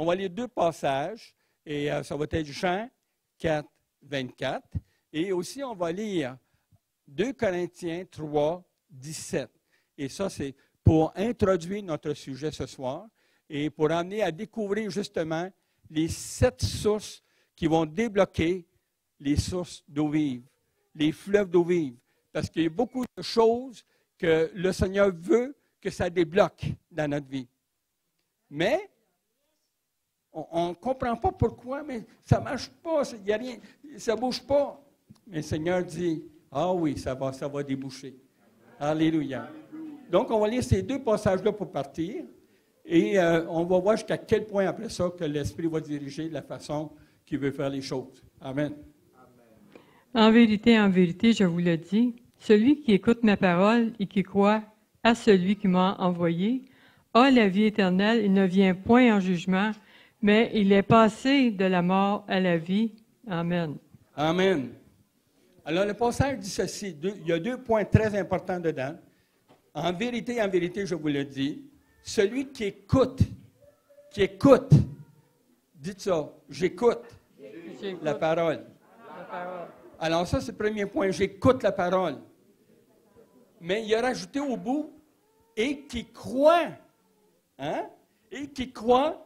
On va lire 2 passages, et ça va être Jean 4, 24. Et aussi, on va lire 2 Corinthiens 3, 17. Et ça, c'est pour introduire notre sujet ce soir et pour amener à découvrir justement les 7 sources qui vont débloquer les sources d'eau vive, les fleuves d'eau vive. Parce qu'il y a beaucoup de choses que le Seigneur veut que ça débloque dans notre vie. Mais on ne comprend pas pourquoi, mais ça ne marche pas, il y a rien, ça ne bouge pas. Mais le Seigneur dit, ah oui, ça va déboucher. Alléluia. Donc, on va lire ces 2 passages-là pour partir. Et on va voir jusqu'à quel point, après ça, que l'Esprit va diriger de la façon qu'il veut faire les choses. Amen. En vérité, je vous le dis, celui qui écoute ma parole et qui croit à celui qui m'a envoyé a la vie éternelle. Il ne vient point en jugement, mais il est passé de la mort à la vie. Amen. Amen. Alors, le passage dit ceci. Il y a 2 points très importants dedans. En vérité, je vous le dis, celui qui écoute, dites ça, j'écoute la parole. Alors ça, c'est le premier point, j'écoute la parole. Mais il a rajouté au bout, et qui croit, et qui croit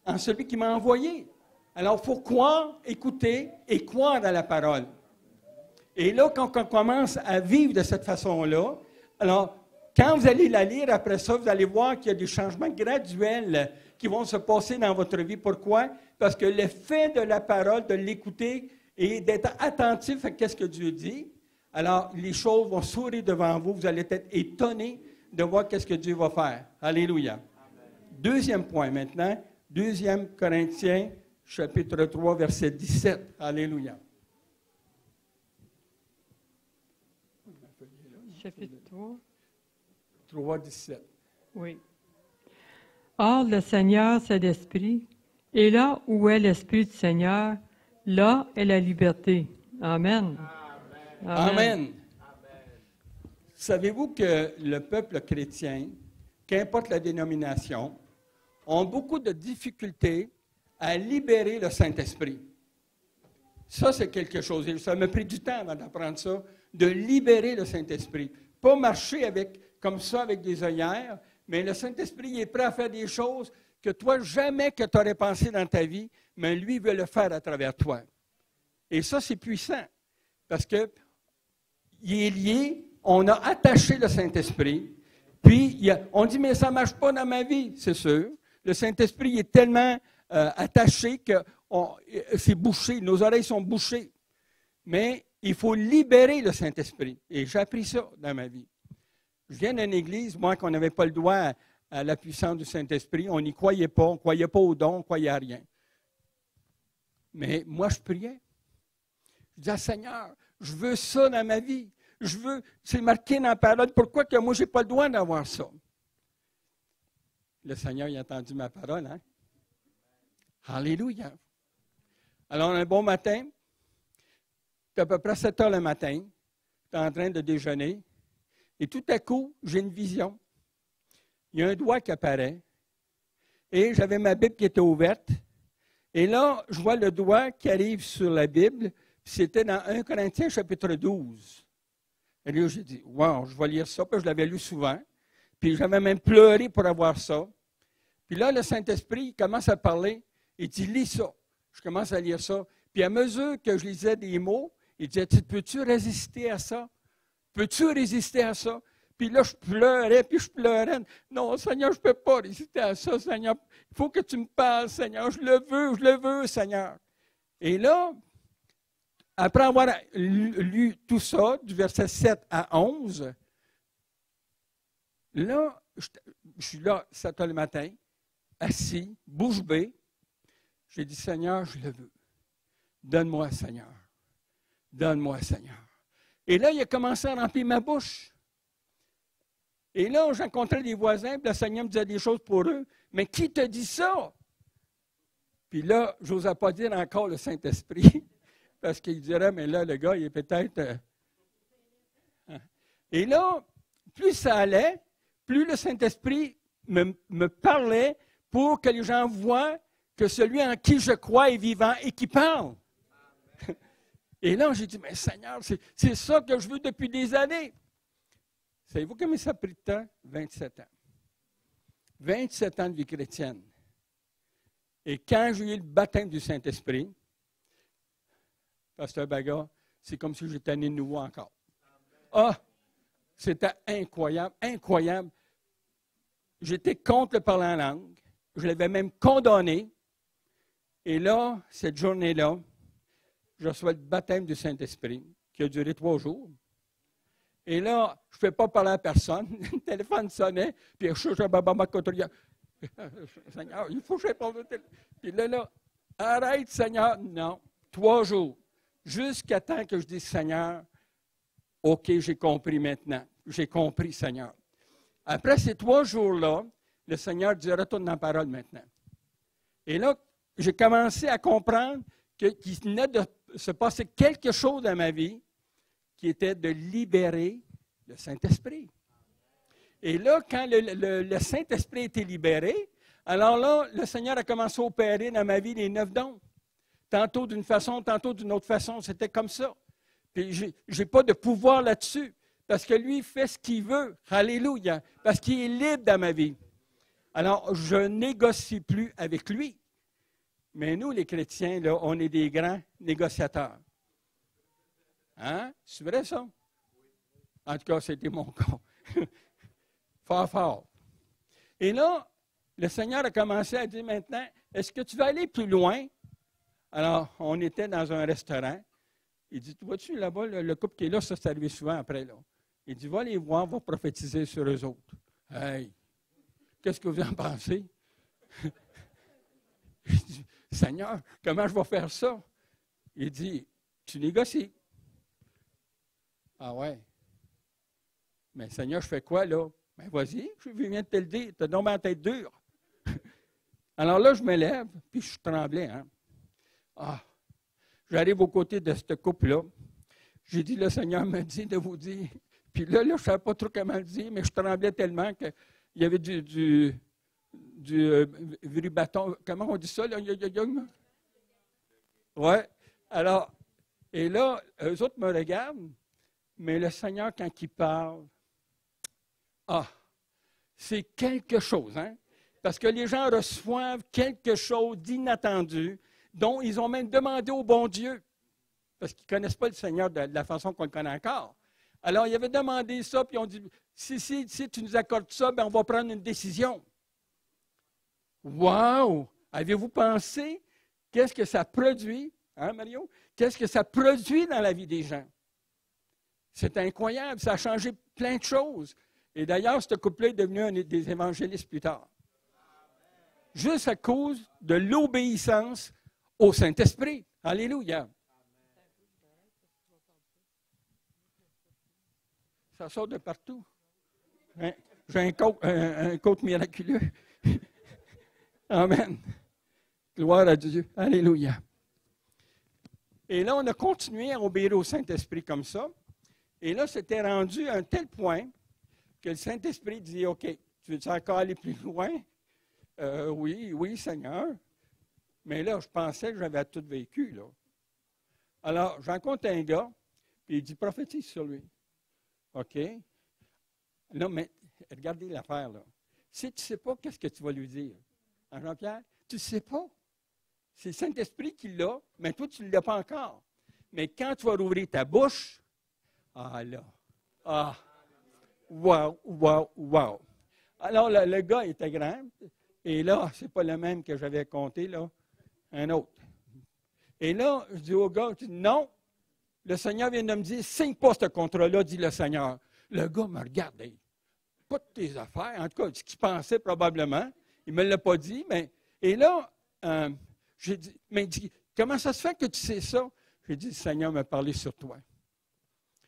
en celui qui m'a envoyé. Alors, il faut croire, écouter et croire à la parole. Et là, quand on commence à vivre de cette façon-là, alors, quand vous allez la lire après ça, vous allez voir qu'il y a des changements graduels qui vont se passer dans votre vie. Pourquoi? Parce que l'effet de la parole, de l'écouter et d'être attentif à ce que Dieu dit, alors les choses vont sourire devant vous. Vous allez être étonné de voir ce que Dieu va faire. Alléluia. Amen. 2e point maintenant, 2 Corinthiens, chapitre 3, verset 17. Alléluia. Chapitre 3. 3, 17. Oui. Or, le Seigneur, c'est l'Esprit, et là où est l'Esprit du Seigneur, là est la liberté. Amen. Amen. Amen. Savez-vous que le peuple chrétien, qu'importe la dénomination, ont beaucoup de difficultés à libérer le Saint-Esprit? Ça, c'est quelque chose. Et ça m'a pris du temps avant d'apprendre ça, de libérer le Saint-Esprit. Pas marcher comme ça avec des œillères, mais le Saint-Esprit est prêt à faire des choses que toi, jamais que tu aurais pensé dans ta vie, mais lui veut le faire à travers toi. Et ça, c'est puissant, parce qu'il est lié, on a attaché le Saint-Esprit, puis on dit, mais ça ne marche pas dans ma vie, c'est sûr. Le Saint-Esprit est tellement attaché que c'est bouché, nos oreilles sont bouchées. Mais il faut libérer le Saint-Esprit. Et j'ai appris ça dans ma vie. Je viens d'une église, moi, qu'on n'avait pas le droit à la puissance du Saint-Esprit. On n'y croyait pas, on ne croyait pas au don, on ne croyait à rien. Mais moi, je priais. Je disais, Seigneur, je veux ça dans ma vie. C'est marqué dans la parole, pourquoi que moi, je n'ai pas le droit d'avoir ça? Le Seigneur, il a entendu ma parole, hein? Alléluia. Alors, un bon matin, c'est à peu près 7 heures le matin, je suis en train de déjeuner, et tout à coup, j'ai une vision. Il y a un doigt qui apparaît, et j'avais ma Bible qui était ouverte, et là, je vois le doigt qui arrive sur la Bible, puis c'était dans 1 Corinthiens, chapitre 12. Et là, j'ai dit, wow, je vais lire ça, puis je l'avais lu souvent, puis j'avais même pleuré pour avoir ça. Puis là, le Saint-Esprit, il commence à parler, il dit, lis ça. Je commence à lire ça. Puis à mesure que je lisais des mots, il disait, peux-tu résister à ça? Peux-tu résister à ça? Puis là, je pleurais. Non, Seigneur, je ne peux pas résister à ça, Seigneur. Il faut que tu me parles, Seigneur. Je le veux, Seigneur. Et là, après avoir lu tout ça, du verset 7 à 11, là, je suis là, 7 heures le matin, assis, bouche bée. J'ai dit, Seigneur, je le veux. Donne-moi, Seigneur. Donne-moi, Seigneur. Et là, il a commencé à remplir ma bouche. Et là, j'ai rencontré des voisins, puis le Seigneur me disait des choses pour eux. Mais qui te dit ça? Puis là, je n'osais pas dire encore le Saint-Esprit, parce qu'il dirait, mais là, le gars, il est peut-être... Et là, plus ça allait, plus le Saint-Esprit me parlait pour que les gens voient que celui en qui je crois est vivant et qui parle. Et là, j'ai dit, mais Seigneur, c'est ça que je veux depuis des années. Savez-vous combien ça a pris de temps? 27 ans. 27 ans de vie chrétienne. Et quand j'ai eu le baptême du Saint-Esprit, Pasteur Baga, c'est comme si j'étais né de nouveau encore. Ah! C'était incroyable, incroyable. J'étais contre le parler en langue. Je l'avais même condamné. Et là, cette journée-là, je reçois le baptême du Saint-Esprit, qui a duré 3 jours. Et là, je ne pouvais pas parler à personne. Le téléphone sonnait, puis je suis Seigneur, il faut que je réponde au téléphone. Puis là, arrête, Seigneur. Non, 3 jours. Jusqu'à temps que je dise, Seigneur, OK, j'ai compris maintenant. J'ai compris, Seigneur. Après ces 3 jours-là, le Seigneur dit, retourne dans la parole maintenant. Et là, j'ai commencé à comprendre qu'il venait de se passer quelque chose dans ma vie qui était de libérer le Saint-Esprit. Et là, quand le Saint-Esprit a été libéré, alors là, le Seigneur a commencé à opérer dans ma vie les 9 dons. Tantôt d'une façon, tantôt d'une autre façon. C'était comme ça. Puis je n'ai pas de pouvoir là-dessus. Parce que lui, il fait ce qu'il veut. Alléluia. Parce qu'il est libre dans ma vie. Alors, je ne négocie plus avec lui. Mais nous, les chrétiens, là, on est des grands négociateurs. Hein? C'est vrai, ça? En tout cas, c'était mon cas. Fort, fort. Et là, le Seigneur a commencé à dire maintenant, est-ce que tu vas aller plus loin? Alors, on était dans un restaurant. Il dit, vois-tu, là-bas, le couple qui est là, ça s'est arrivé souvent après, là. Il dit, va les voir, va prophétiser sur eux autres. Hey! Qu'est-ce que vous en pensez? Je dis, Seigneur, comment je vais faire ça? Il dit, tu négocies. Ah ouais. Mais Seigneur, je fais quoi, là? Ben vas-y, je viens de te le dire, tu as donc ma tête dure. Alors là, je me lève, puis je tremblais, hein. Ah! J'arrive aux côtés de ce couple-là. J'ai dit, le Seigneur me dit de vous dire. Puis là, je ne savais pas trop comment le dire, mais je tremblais tellement qu'il y avait du bâton. Comment on dit ça, là? Oui. Alors, et là, eux autres me regardent, mais le Seigneur, quand il parle, c'est quelque chose, hein? Parce que les gens reçoivent quelque chose d'inattendu, dont ils ont même demandé au bon Dieu, parce qu'ils ne connaissent pas le Seigneur de la façon qu'on le connaît encore. Alors, ils avaient demandé ça, puis ils ont dit, si tu nous accordes ça, bien, on va prendre une décision. Wow! Avez-vous pensé qu'est-ce que ça produit, hein, Mario? Qu'est-ce que ça produit dans la vie des gens? C'est incroyable, ça a changé plein de choses. Et d'ailleurs, ce couple-là est devenu un des évangélistes plus tard. Juste à cause de l'obéissance au Saint-Esprit. Alléluia. Ça sort de partout. Hein? J'ai un côte miraculeux. Amen. Gloire à Dieu. Alléluia. Et là, on a continué à obéir au Saint-Esprit comme ça. Et là, c'était rendu à un tel point que le Saint-Esprit dit, OK, tu veux encore aller plus loin? Oui, Seigneur. Mais là, je pensais que j'avais tout vécu, là. Alors, j'en compte un gars, puis il dit, prophétise sur lui. OK? Non, mais regardez l'affaire, là. Si tu ne sais pas, qu'est-ce que tu vas lui dire? Hein, Jean-Pierre? Tu ne sais pas. C'est le Saint-Esprit qui l'a, mais toi, tu ne l'as pas encore. Mais quand tu vas rouvrir ta bouche, wow. Alors, le gars était grand, et là, ce n'est pas le même que j'avais compté, là, un autre. Et là, je dis au gars, non, le Seigneur vient de me dire, signe pas ce contrat-là, dit le Seigneur. Le gars me regarde, hey, pas de tes affaires, en tout cas, ce qu'il pensait probablement, il ne me l'a pas dit, mais, et là, j'ai dit, mais il dit, comment ça se fait que tu sais ça? J'ai dit, le Seigneur m'a parlé sur toi.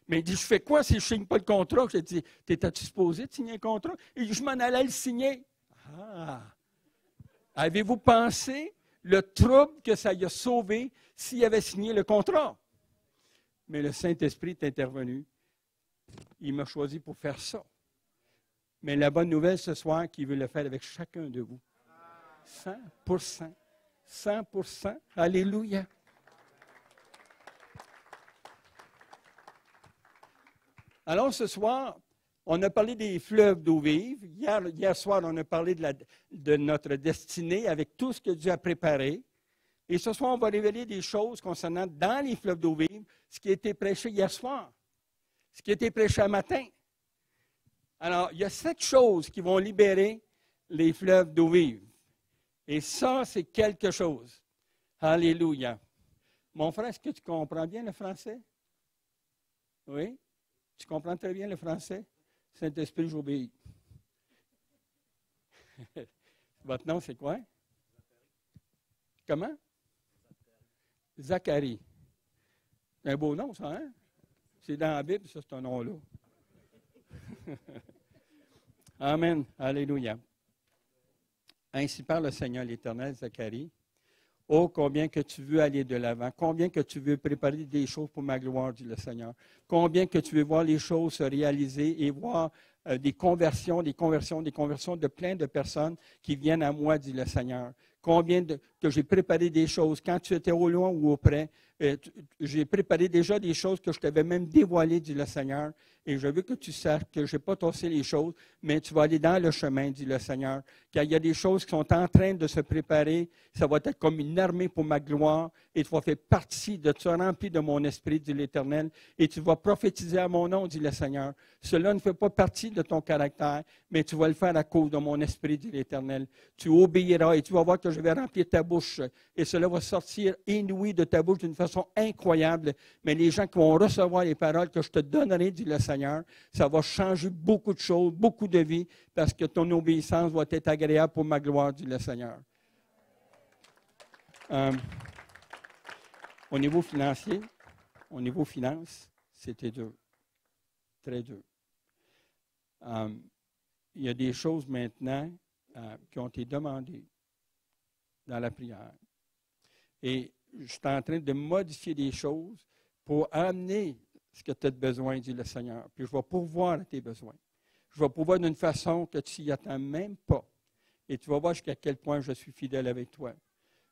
Mais il dit, je fais quoi si je ne signe pas le contrat? J'ai dit, t'étais-tu supposé de signer un contrat? Il dit, je m'en allais le signer. Ah! Avez-vous pensé le trouble que ça lui a sauvé s'il avait signé le contrat? Mais le Saint-Esprit est intervenu. Il m'a choisi pour faire ça. Mais la bonne nouvelle ce soir, qu'il veut le faire avec chacun de vous. 100%. 100%. Alléluia. Alors, ce soir, on a parlé des fleuves d'eau vive. Hier soir, on a parlé de notre destinée avec tout ce que Dieu a préparé. Et ce soir, on va révéler des choses concernant dans les fleuves d'eau vive, ce qui a été prêché hier soir, ce qui a été prêché un matin. Alors, il y a 7 choses qui vont libérer les fleuves d'eau vive. Et ça, c'est quelque chose. Alléluia. Mon frère, est-ce que tu comprends bien le français? Oui? Tu comprends très bien le français? Saint-Esprit, j'obéis. Votre nom, c'est quoi? Comment? Zacharie. C'est un beau nom, ça, hein? C'est dans la Bible, ça, c'est un nom-là. Amen. Alléluia. Ainsi parle le Seigneur l'Éternel, Zacharie. Oh, combien que tu veux aller de l'avant, combien que tu veux préparer des choses pour ma gloire, dit le Seigneur. Combien que tu veux voir les choses se réaliser et voir des conversions de plein de personnes qui viennent à moi, dit le Seigneur. Combien que j'ai préparé des choses, quand tu étais au loin ou auprès, j'ai préparé déjà des choses que je t'avais même dévoilées, dit le Seigneur. Et je veux que tu saches que je n'ai pas tossé les choses, mais tu vas aller dans le chemin, dit le Seigneur. Car il y a des choses qui sont en train de se préparer. Ça va être comme une armée pour ma gloire. Et tu vas faire partie de te remplir de mon esprit, dit l'Éternel. Et tu vas prophétiser à mon nom, dit le Seigneur. Cela ne fait pas partie de ton caractère, mais tu vas le faire à cause de mon esprit, dit l'Éternel. Tu obéiras et tu vas voir que je vais remplir ta bouche. Et cela va sortir inouï de ta bouche d'une façon incroyable. Mais les gens qui vont recevoir les paroles que je te donnerai, dit le Seigneur, ça va changer beaucoup de choses, beaucoup de vies, parce que ton obéissance va être agréable pour ma gloire, dit le Seigneur. Au niveau financier, au niveau finance, c'était dur. Très dur. Il y a des choses maintenant qui ont été demandées dans la prière. Et je suis en train de modifier des choses pour amener ce que tu as besoin, dit le Seigneur. Puis je vais pourvoir à tes besoins. Je vais pourvoir d'une façon que tu n'y attends même pas. Et tu vas voir jusqu'à quel point je suis fidèle avec toi.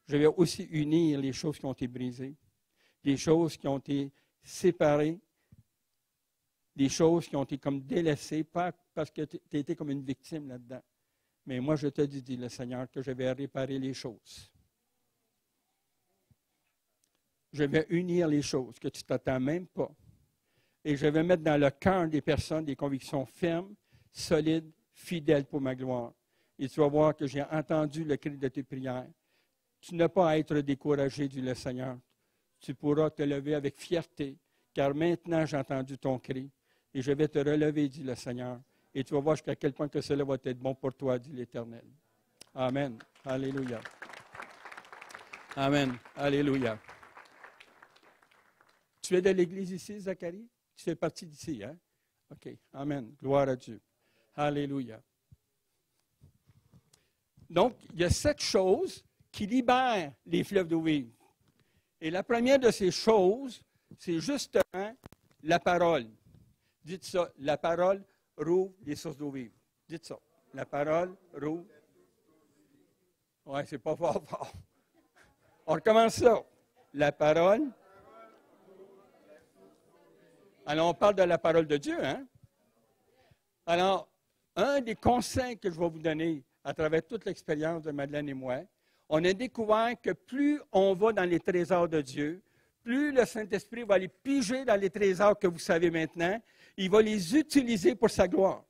Je vais aussi unir les choses qui ont été brisées, les choses qui ont été séparées, des choses qui ont été comme délaissées, pas parce que tu étais comme une victime là-dedans. Mais moi, je te dis, dit le Seigneur, que je vais réparer les choses. Je vais unir les choses que tu ne t'attends même pas. Et je vais mettre dans le cœur des personnes des convictions fermes, solides, fidèles pour ma gloire. Et tu vas voir que j'ai entendu le cri de tes prières. Tu n'as pas à être découragé, dit le Seigneur. Tu pourras te lever avec fierté, car maintenant j'ai entendu ton cri. Et je vais te relever, dit le Seigneur. Et tu vas voir jusqu'à quel point que cela va être bon pour toi, dit l'Éternel. Amen. Alléluia. Amen. Alléluia. Tu es de l'Église ici, Zacharie? Tu fais partie d'ici, hein? OK. Amen. Gloire à Dieu. Alléluia. Donc, il y a 7 choses qui libèrent les fleuves d'eau vive. Et la première de ces choses, c'est justement la parole. Dites ça, la parole rouvre les sources d'eau vive. Dites ça. La parole rouvre. Oui, c'est pas fort, fort. On recommence ça. La parole. Alors, on parle de la parole de Dieu, hein? Alors, un des conseils que je vais vous donner à travers toute l'expérience de Madeleine et moi, on a découvert que plus on va dans les trésors de Dieu, plus le Saint-Esprit va aller piger dans les trésors que vous savez maintenant, il va les utiliser pour sa gloire.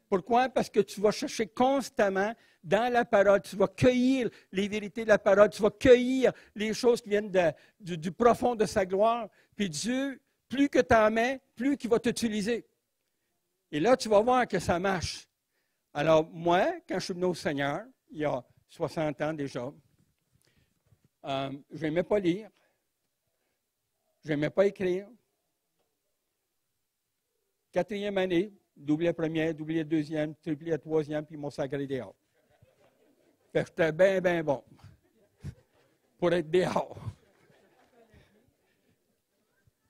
Pourquoi? Parce que tu vas chercher constamment dans la parole, tu vas cueillir les vérités de la parole, tu vas cueillir les choses qui viennent du profond de sa gloire. Puis Dieu, plus que tu en mets, plus qu'il va t'utiliser. Et là, tu vas voir que ça marche. Alors, moi, quand je suis venu au Seigneur, il y a 60 ans déjà, je n'aimais pas lire, je n'aimais pas écrire. 4e année, doublé première, doublé deuxième, triplé troisième, puis mon sacré dehors. Fait que j'étais bien, bien bon pour être dehors.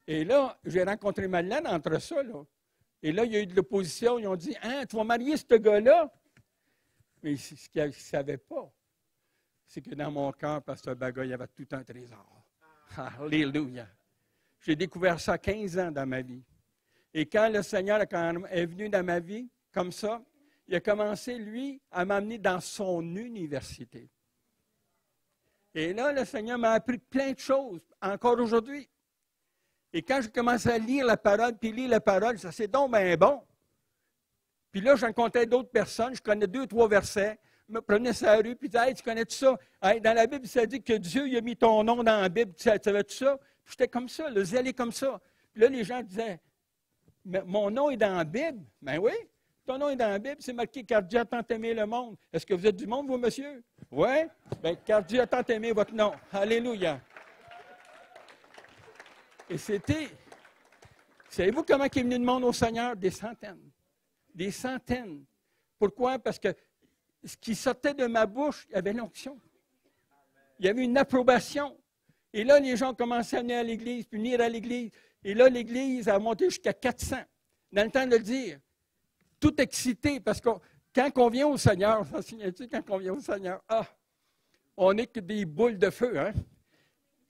Et là, j'ai rencontré Madeleine entre ça, là. Et là, il y a eu de l'opposition. Ils ont dit, « Hein, tu vas marier ce gars-là? » Mais ce qu'ils ne savaient pas, c'est que dans mon cœur, Pasteur Baga, il y avait tout un trésor. Alléluia. J'ai découvert ça à 15 ans dans ma vie. Et quand le Seigneur est venu dans ma vie, comme ça, il a commencé, lui, à m'amener dans son université. Et là, le Seigneur m'a appris plein de choses, encore aujourd'hui. Et quand je commençais à lire la parole, puis lire la parole, ça c'est donc bien bon. Puis là, je rencontrais d'autres personnes, je connais 2 ou 3 versets, je me prenais sur la rue, puis je disais, hey, tu connais tout ça? Hey, dans la Bible, ça dit que Dieu il a mis ton nom dans la Bible, tu savais tout ça? Puis j'étais comme ça, le zèle est comme ça. Puis là, les gens disaient, mais mon nom est dans la Bible. Ben oui, ton nom est dans la Bible, c'est marqué, car Dieu a tant aimé le monde. Est-ce que vous êtes du monde, vous, monsieur? Oui? Bien, car Dieu a tant aimé votre nom. Alléluia. Et c'était, savez-vous comment il est venu le monde au Seigneur? Des centaines. Des centaines. Pourquoi? Parce que ce qui sortait de ma bouche, il y avait l'onction. Il y avait une approbation. Et là, les gens commençaient à venir à l'Église, puis venir à l'Église. Et là, l'Église a monté jusqu'à 400. Dans le temps de le dire. Tout excité, parce que quand on vient au Seigneur, ça signifie quand on vient au Seigneur, on n'est que des boules de feu, hein?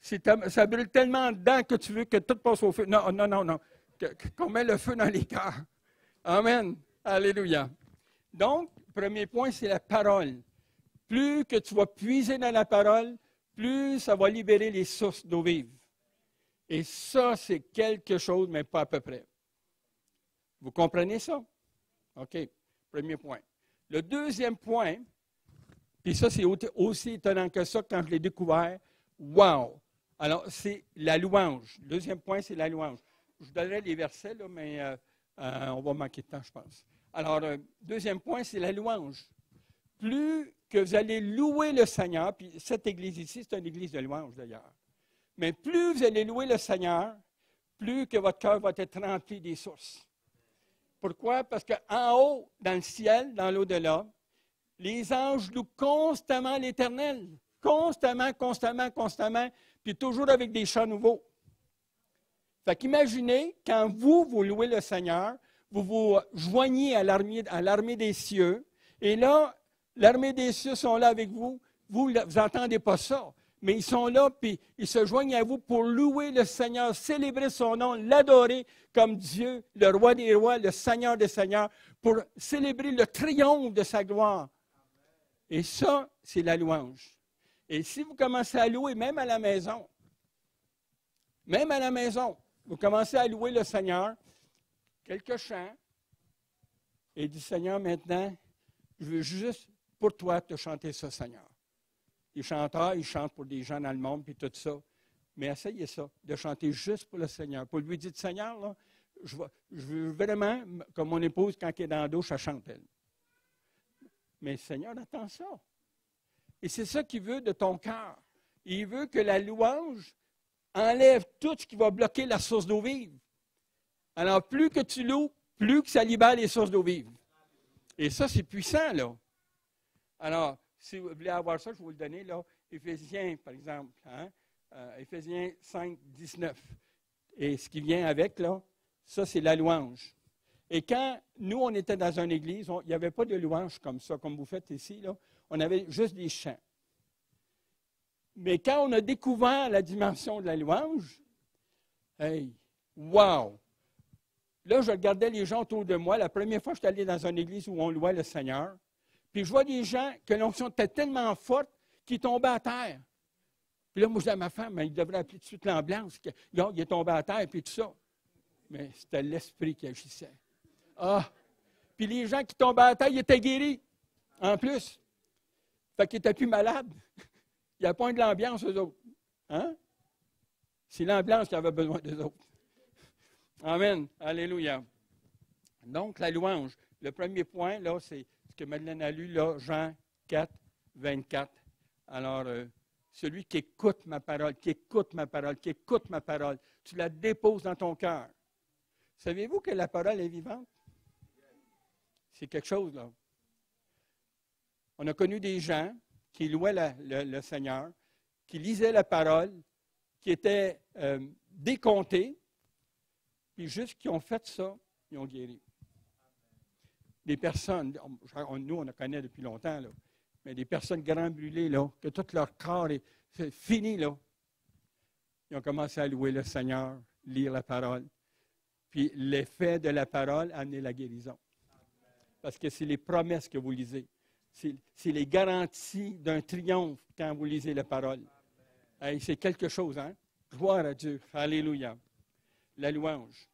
Ça brûle tellement dedans que tu veux que tout passe au feu. Non, non, non, non. Qu'on met le feu dans les cœurs. Amen. Alléluia. Donc, premier point, c'est la parole. Plus que tu vas puiser dans la parole, plus ça va libérer les sources d'eau vive. Et ça, c'est quelque chose, mais pas à peu près. Vous comprenez ça? OK. Premier point. Le deuxième point, puis ça, c'est aussi étonnant que ça quand je l'ai découvert. Wow! Alors, c'est la louange. Le deuxième point, c'est la louange. Je vous donnerai les versets, là, mais on va manquer de temps, je pense. Alors, deuxième point, c'est la louange. Plus que vous allez louer le Seigneur, puis cette église ici, c'est une église de louange d'ailleurs, mais plus vous allez louer le Seigneur, plus que votre cœur va être rempli des sources. Pourquoi? Parce qu'en haut, dans le ciel, dans l'au-delà, les anges louent constamment l'Éternel. Constamment, constamment, constamment, puis toujours avec des chants nouveaux. Fait qu'imaginez, quand vous louez le Seigneur, vous vous joignez à l'armée des cieux, et là, l'armée des cieux sont là avec vous. Vous n'entendez pas ça, mais ils sont là, puis ils se joignent à vous pour louer le Seigneur, célébrer son nom, l'adorer comme Dieu, le roi des rois, le Seigneur des seigneurs, pour célébrer le triomphe de sa gloire. Et ça, c'est la louange. Et si vous commencez à louer, même à la maison, vous commencez à louer le Seigneur, quelques chants, et dit, Seigneur, maintenant, je veux juste pour toi te chanter ça, Seigneur. Les chanteurs, ils chantent pour des gens dans le monde, puis tout ça. Mais essayez ça, de chanter juste pour le Seigneur. Pour lui dire, Seigneur, là, je veux vraiment, comme mon épouse, quand elle est dans la douche, elle chante, elle. Mais le Seigneur attend ça. Et c'est ça qu'il veut de ton cœur. Il veut que la louange enlève tout ce qui va bloquer la source d'eau vive. Alors, plus que tu loues, plus que ça libère les sources d'eau vive. Et ça, c'est puissant, là. Alors, si vous voulez avoir ça, je vais vous le donner, là. Éphésiens, par exemple. Hein? Éphésiens 5, 19. Et ce qui vient avec, là, ça, c'est la louange. Et quand nous, on était dans une église, il n'y avait pas de louange comme ça, comme vous faites ici, là. On avait juste des chants. Mais quand on a découvert la dimension de la louange, hey, wow! Là, je regardais les gens autour de moi. La première fois, je suis allé dans une église où on louait le Seigneur. Puis je vois des gens que l'onction était tellement forte qu'ils tombaient à terre. Puis là, moi, je dis à ma femme, il devrait appeler tout de suite l'ambulance. Il est tombé à terre, puis tout ça. Mais c'était l'esprit qui agissait. Ah! Puis les gens qui tombaient à terre, ils étaient guéris, en plus. Fait qu'ils n'étaient plus malades. Il n'y a pas de l'ambiance, eux autres. Hein? C'est l'ambiance qui avait besoin d'eux autres. Amen. Alléluia. Donc, la louange. Le premier point, là, c'est ce que Madeleine a lu, là, Jean 4, 24. Alors, celui qui écoute ma parole, qui écoute ma parole, qui écoute ma parole, tu la déposes dans ton cœur. Savez-vous que la parole est vivante? C'est quelque chose, là. On a connu des gens qui louaient le Seigneur, qui lisaient la parole, qui étaient décomptés, puis juste qui ont fait ça, ils ont guéri. Des personnes, nous, on la connaît depuis longtemps, là, Mais des personnes grand brûlées, là, que tout leur corps c'est fini, là. Ils ont commencé à louer le Seigneur, lire la parole. Puis l'effet de la parole a amené la guérison. Parce que c'est les promesses que vous lisez. C'est les garanties d'un triomphe quand vous lisez la parole. Hey, c'est quelque chose, hein? Gloire à Dieu. Alléluia. La louange.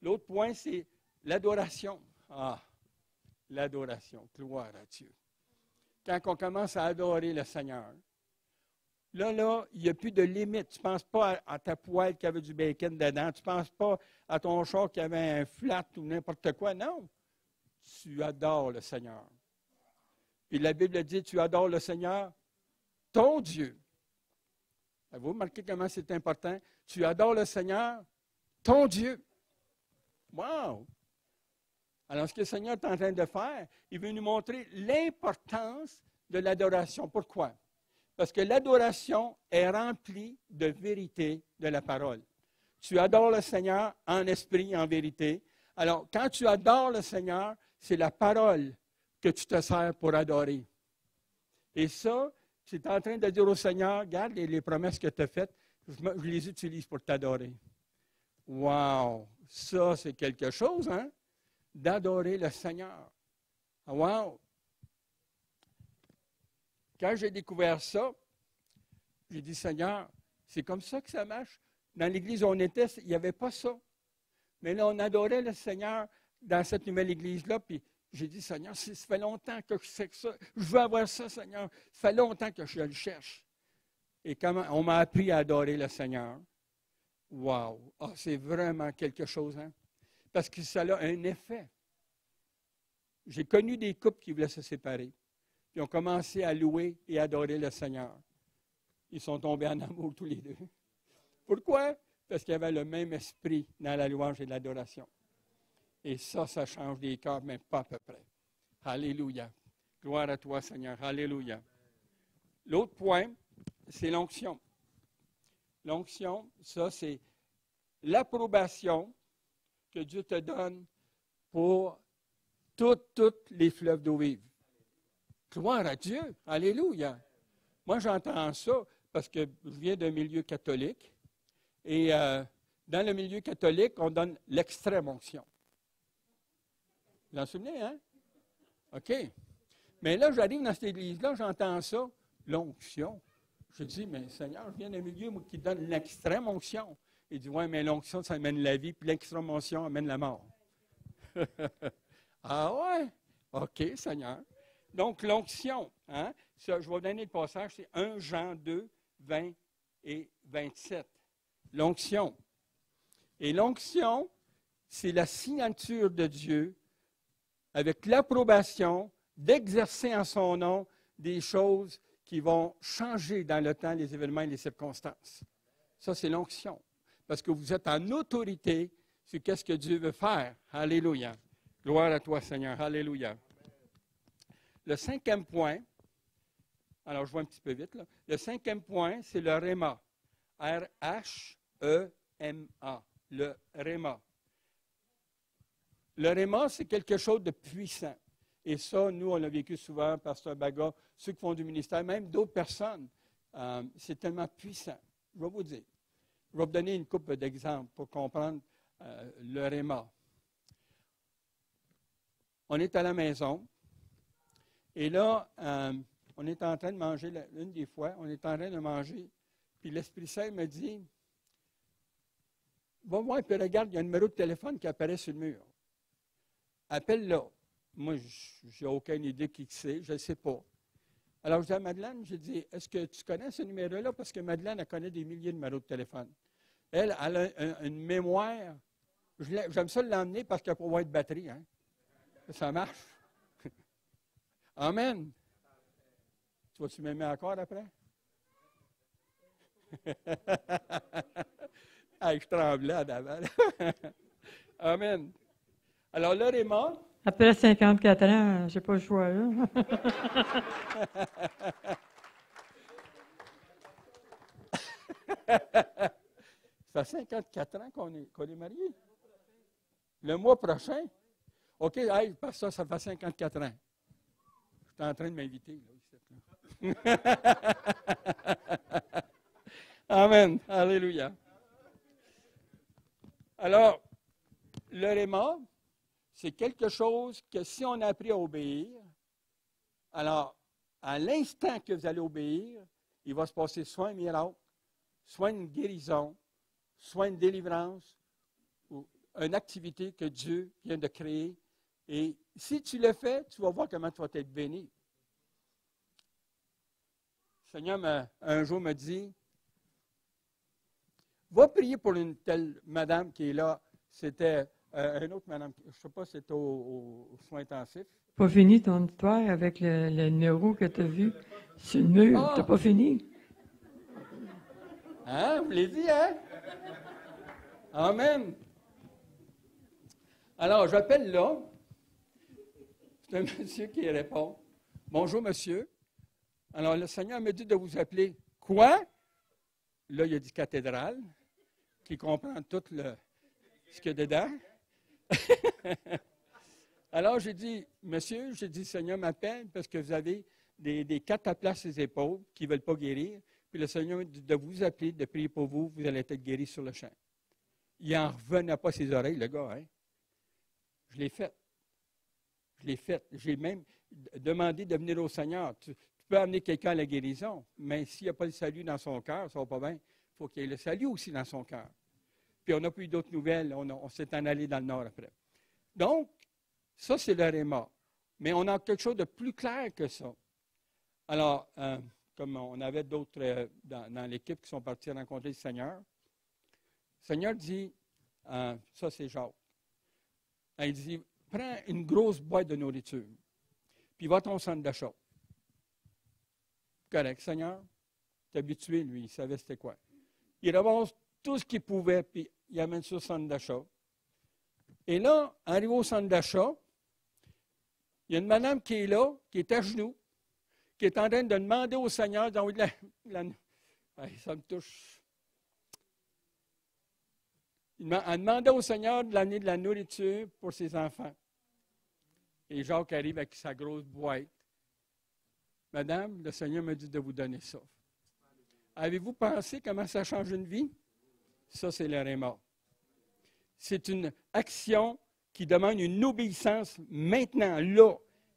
L'autre point, c'est l'adoration. Ah, l'adoration. Gloire à Dieu. Quand on commence à adorer le Seigneur, là, il n'y a plus de limite. Tu ne penses pas à ta poêle qui avait du bacon dedans. Tu ne penses pas à ton char qui avait un flat ou n'importe quoi. Non. Tu adores le Seigneur. Puis la Bible dit, tu adores le Seigneur, ton Dieu. Vous remarquez comment c'est important? Tu adores le Seigneur, ton Dieu. Wow! Alors, ce que le Seigneur est en train de faire, il veut nous montrer l'importance de l'adoration. Pourquoi? Parce que l'adoration est remplie de vérité de la parole. Tu adores le Seigneur en esprit et en vérité. Alors, quand tu adores le Seigneur, c'est la parole que tu te sers pour adorer. Et ça, tu es en train de dire au Seigneur, regarde les promesses que tu as faites, je les utilise pour t'adorer. Wow! Ça, c'est quelque chose, hein? D'adorer le Seigneur. Wow! Quand j'ai découvert ça, j'ai dit, Seigneur, c'est comme ça que ça marche. Dans l'église où on était, il n'y avait pas ça. Mais là, on adorait le Seigneur dans cette nouvelle église-là, puis j'ai dit, Seigneur, ça fait longtemps que je sais que ça. Je veux avoir ça, Seigneur. Ça fait longtemps que je le cherche. Et comment on m'a appris à adorer le Seigneur. Wow! Ah, c'est vraiment quelque chose, hein? Parce que ça a un effet. J'ai connu des couples qui voulaient se séparer. Puis ont commencé à louer et adorer le Seigneur. Ils sont tombés en amour tous les deux. Pourquoi? Parce qu'il y avait le même esprit dans la louange et l'adoration. Et ça change des cœurs, mais pas à peu près. Alléluia. Gloire à toi, Seigneur. Alléluia. L'autre point, c'est l'onction. L'onction, ça, c'est l'approbation que Dieu te donne pour toutes les fleuves d'eau vive. Gloire à Dieu. Alléluia. Moi, j'entends ça parce que je viens d'un milieu catholique. Et dans le milieu catholique, on donne l'extrême onction. Vous vous en souvenez, hein? OK. Mais là, j'arrive dans cette église-là, j'entends ça, l'onction. Je dis, mais Seigneur, je viens d'un milieu qui donne l'extrême onction. Il dit, oui, mais l'onction, ça amène la vie, puis l'extrême onction amène la mort. Ah ouais? OK, Seigneur. Donc, l'onction, hein? Ça, je vais vous donner le passage, c'est 1 Jean 2, 20 et 27. L'onction. Et l'onction, c'est la signature de Dieu avec l'approbation d'exercer en son nom des choses qui vont changer dans le temps les événements et les circonstances. Ça, c'est l'onction. Parce que vous êtes en autorité sur qu'est-ce que Dieu veut faire. Alléluia. Gloire à toi, Seigneur. Alléluia. Le 5e point, alors je vois un petit peu vite, là. Le 5e point, c'est le Rhéma. R-H-E-M-A. Le Rhéma. Le Rhéma, c'est quelque chose de puissant. Et ça, nous, on l'a vécu souvent, Pasteur Baga, ceux qui font du ministère, même d'autres personnes. C'est tellement puissant. Je vais vous dire. Je vais vous donner une couple d'exemples pour comprendre le Rhéma. On est à la maison. Et là, on est en train de manger, une des fois, on est en train de manger. Puis l'Esprit Saint me dit, va voir, puis regarde, il y a un numéro de téléphone qui apparaît sur le mur. Appelle-la. Moi, je n'ai aucune idée qui c'est, je ne sais pas. Alors, je dis à Madeleine, je dis, est-ce que tu connais ce numéro-là? Parce que Madeleine, elle connaît des milliers de numéros de téléphone. Elle a une mémoire. J'aime ça l'emmener parce qu'elle peut avoir de batterie. Hein? Ça marche. Amen. Tu vas-tu m'aimer encore après? Je tremblais d'avant. Amen. Alors, le Rhéma. Après 54 ans, je n'ai pas le choix, là. Ça fait 54 ans qu'on est mariés. Le mois prochain? OK, hey, ça fait 54 ans. Je Tu es en train de m'inviter, là. Amen. Alléluia. Alors, le réma, c'est quelque chose que si on a appris à obéir, alors, à l'instant que vous allez obéir, il va se passer soit un miracle, soit une guérison, soit une délivrance, ou une activité que Dieu vient de créer. Et si tu le fais, tu vas voir comment tu vas être béni. Le Seigneur, un jour, me dit, va prier pour une telle madame qui est là. C'était une autre madame, je ne sais pas si c'était aux soins intensifs. Pas fini ton histoire avec le numéro que tu as vu sur le mur. Ah! T'as pas fini? Hein? Vous l'avez dit, hein? Amen. Alors, j'appelle là. C'est un monsieur qui répond. Bonjour, monsieur. Alors, le Seigneur me dit de vous appeler. Quoi? Là, il y a dit cathédrale, qui comprend tout ce qu'il y a dedans. Alors, j'ai dit, monsieur, j'ai dit, Seigneur m'appelle parce que vous avez des cataplasmes sur les épaules qui ne veulent pas guérir. Puis le Seigneur me dit de vous appeler, de prier pour vous, vous allez être guéri sur le champ. Il n'en revenait pas ses oreilles, le gars, hein? Je l'ai fait. Je l'ai fait. J'ai même demandé de venir au Seigneur. Tu peux amener quelqu'un à la guérison, mais s'il n'y a pas le salut dans son cœur, ça ne va pas bien. Il faut qu'il y ait le salut aussi dans son cœur. Puis on n'a plus d'autres nouvelles. On s'est en allé dans le nord après. Donc, ça, c'est le réma. Mais on a quelque chose de plus clair que ça. Alors, comme on avait d'autres dans l'équipe qui sont partis rencontrer le Seigneur, le Seigneur dit, ça c'est Jacques, il dit, prends une grosse boîte de nourriture, puis va à ton centre d'achat. Correct, Seigneur, t'es habitué, lui, il savait c'était quoi. Il ramasse tout ce qu'il pouvait, puis il amène ça au centre d'achat. Et là, arrivé au centre d'achat, il y a une madame qui est là, qui est à genoux, qui est en train de demander au Seigneur d'envoyer ça me touche. Elle demandait au Seigneur de l'amener de la nourriture pour ses enfants. Et Jacques arrive avec sa grosse boîte. Madame, le Seigneur me dit de vous donner ça. Avez-vous pensé comment ça change une vie? Ça, c'est le réma. C'est une action qui demande une obéissance maintenant, là.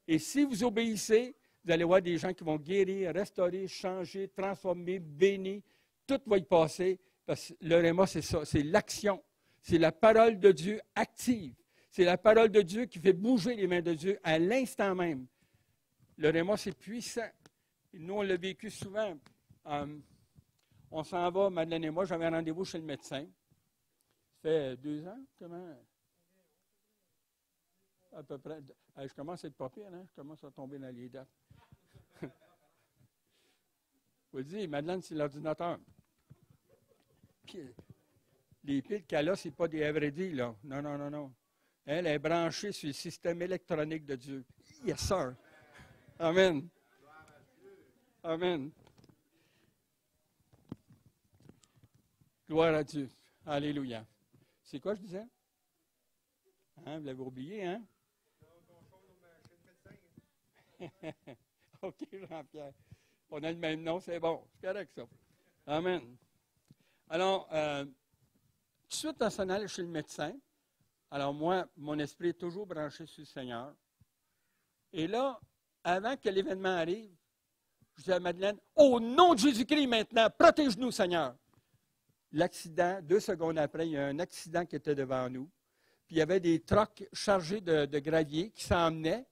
Et si vous obéissez, vous allez voir des gens qui vont guérir, restaurer, changer, transformer, bénir. Tout va y passer. Parce que le réma, c'est ça, c'est l'action. C'est la parole de Dieu active. C'est la parole de Dieu qui fait bouger les mains de Dieu à l'instant même. Le réma, c'est puissant. Nous, on l'a vécu souvent. On s'en va, Madeleine et moi, j'avais un rendez-vous chez le médecin. Ça fait 2 ans, comment? À peu près. Je commence à être pas pire, hein? Je commence à tomber dans les dates. Je vous le dis, Madeleine, c'est l'ordinateur. Puis, les piles qu'elle a, ce n'est pas des everyday, là. Non, non, non, non. Elle est branchée sur le système électronique de Dieu. Yes, sir. Amen. Amen. Gloire à Dieu. Alléluia. C'est quoi je disais? Hein, vous l'avez oublié, hein? OK, Jean-Pierre. On a le même nom, c'est bon. C'est correct, ça. Amen. Alors, tout de suite, on s'en allait chez le médecin. Alors, moi, mon esprit est toujours branché sur le Seigneur. Et là, avant que l'événement arrive, je dis à Madeleine, au nom de Jésus-Christ maintenant, protège-nous, Seigneur. L'accident, 2 secondes après, il y a un accident qui était devant nous. Puis il y avait des trocs chargés de gravier qui s'emmenaient.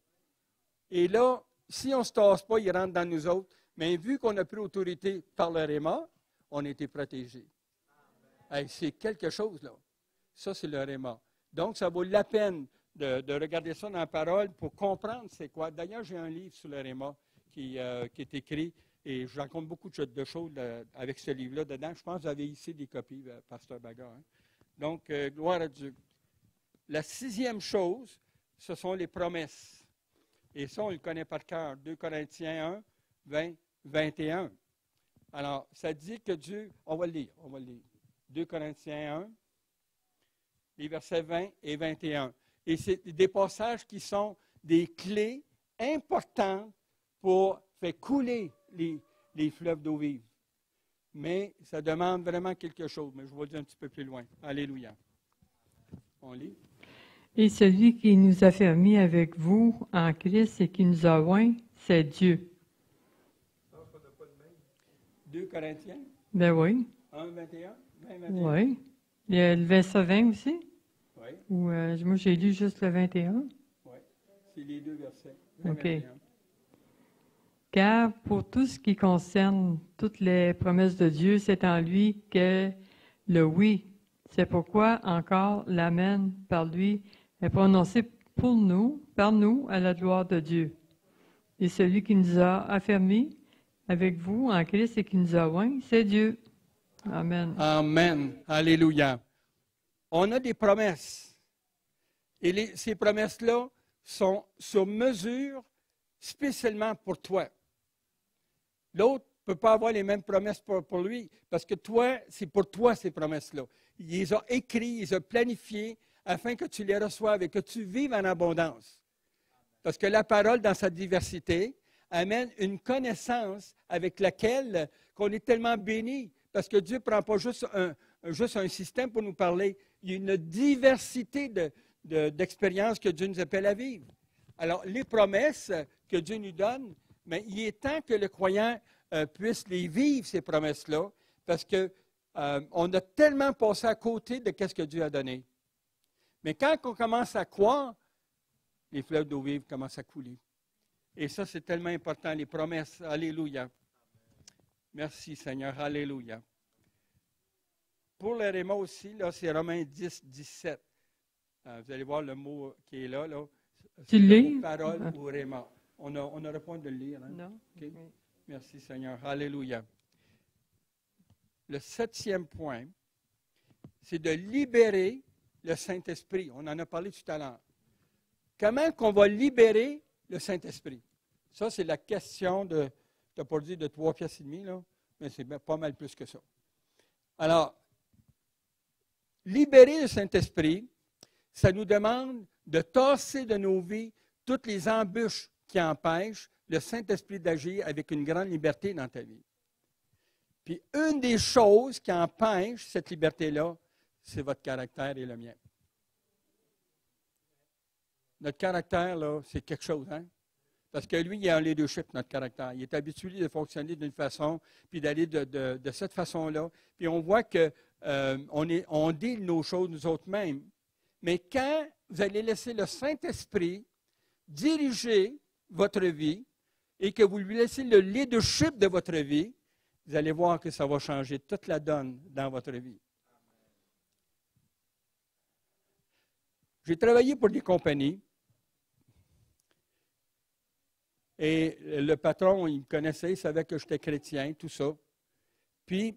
Et là, si on ne se tasse pas, ils rentrent dans nous autres. Mais vu qu'on a pris autorité par le réma, on a été protégés. Hey, c'est quelque chose, là. Ça, c'est le réma. Donc, ça vaut la peine de regarder ça dans la parole pour comprendre c'est quoi. D'ailleurs, j'ai un livre sur le réma qui est écrit et je raconte beaucoup de choses avec ce livre-là dedans. Je pense que vous avez ici des copies, Pasteur Bagarre. Hein? Donc, gloire à Dieu. La 6e chose, ce sont les promesses. Et ça, on le connaît par cœur. 2 Corinthiens 1, 20, 21. Alors, ça dit que Dieu, on va le lire. 2 Corinthiens 1, les versets 20 et 21. Et c'est des passages qui sont des clés importantes pour faire couler les fleuves d'eau vive. Mais ça demande vraiment quelque chose. Mais je vais le dire un petit peu plus loin. Alléluia. On lit. Et celui qui nous a fait mis avec vous en Christ et qui nous a oints, c'est Dieu. 2 Corinthiens Ben oui. 1, 21, 20, 21. Oui. Il y a le verset 20 aussi. Oui, Ou, moi, j'ai lu juste le 21. oui. C'est les 2 versets. 20, OK. 21. Car pour tout ce qui concerne toutes les promesses de Dieu, c'est en lui que le oui. C'est pourquoi encore l'Amen par lui est prononcé pour nous, par nous, à la gloire de Dieu. Et celui qui nous a affermis avec vous en Christ et qui nous a oints, c'est Dieu. Amen. Amen. Alléluia. On a des promesses. Et ces promesses-là sont sur mesure spécialement pour toi. L'autre ne peut pas avoir les mêmes promesses pour lui, parce que toi, c'est pour toi ces promesses-là. Il les a écrites, il les a planifiées afin que tu les reçoives et que tu vives en abondance. Parce que la parole, dans sa diversité, amène une connaissance avec laquelle on est tellement béni, parce que Dieu ne prend pas juste un système pour nous parler. Il y a une diversité d'expériences que Dieu nous appelle à vivre. Alors, les promesses que Dieu nous donne, mais il est temps que le croyant puisse les vivre, ces promesses-là, parce qu'on a tellement passé à côté de ce que Dieu a donné. Mais quand on commence à croire, les fleuves d'eau vive commencent à couler. Et ça, c'est tellement important, les promesses. Alléluia. Merci, Seigneur. Alléluia. Pour le Réma aussi, là, c'est Romains 10, 17. Vous allez voir le mot qui est là. Tu lis? Parole ou Réma. On n'aura pas de le lire. Hein? Non. Okay. Merci, Seigneur. Alléluia. Le 7e point, c'est de libérer le Saint-Esprit. On en a parlé tout à l'heure. Comment qu'on va libérer le Saint-Esprit? Ça, c'est la question tu n'as pas dit de 3 pièces et demie, là, mais c'est pas mal plus que ça. Alors, libérer le Saint-Esprit, ça nous demande de tasser de nos vies toutes les embûches qui empêchent le Saint-Esprit d'agir avec une grande liberté dans ta vie. Puis, une des choses qui empêche cette liberté-là, c'est votre caractère et le mien. Notre caractère, là, c'est quelque chose, hein? Parce que lui, il a un leadership, notre caractère. Il est habitué de fonctionner d'une façon, puis d'aller de cette façon-là. Puis on voit qu'on dit nos choses nous autres mêmes. Mais quand vous allez laisser le Saint-Esprit diriger votre vie et que vous lui laissez le leadership de votre vie, vous allez voir que ça va changer toute la donne dans votre vie. J'ai travaillé pour des compagnies. Et le patron, il me connaissait, il savait que j'étais chrétien, tout ça. Puis,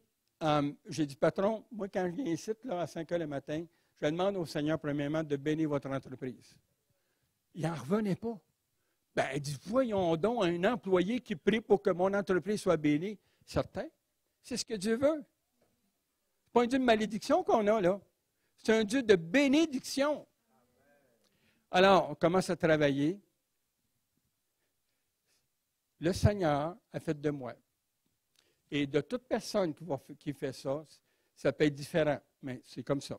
j'ai dit, patron, moi, quand je viens ici, là, à 5 heures le matin, je demande au Seigneur, premièrement, de bénir votre entreprise. Il n'en revenait pas. Ben, il dit, voyons donc, un employé qui prie pour que mon entreprise soit bénie. Certain. C'est ce que Dieu veut. Ce n'est pas un Dieu de malédiction qu'on a, là. C'est un Dieu de bénédiction. Alors, on commence à travailler. Le Seigneur a fait de moi. Et de toute personne qui fait ça, ça peut être différent, mais c'est comme ça.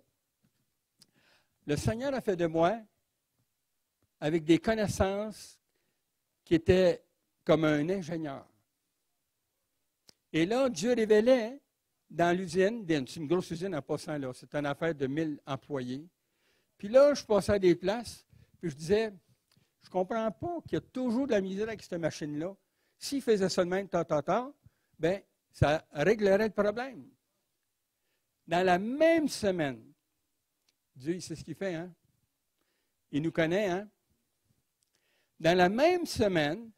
Le Seigneur a fait de moi avec des connaissances qui étaient comme un ingénieur. Et là, Dieu révélait dans l'usine, c'est une grosse usine en passant là, c'est une affaire de 1000 employés. Puis là, je passais à des places, puis je disais, je ne comprends pas qu'il y a toujours de la misère avec cette machine-là. S'il faisait ça de même, bien, ça réglerait le problème. Dans la même semaine, Dieu, il sait ce qu'il fait, hein? Il nous connaît, hein? Dans la même semaine,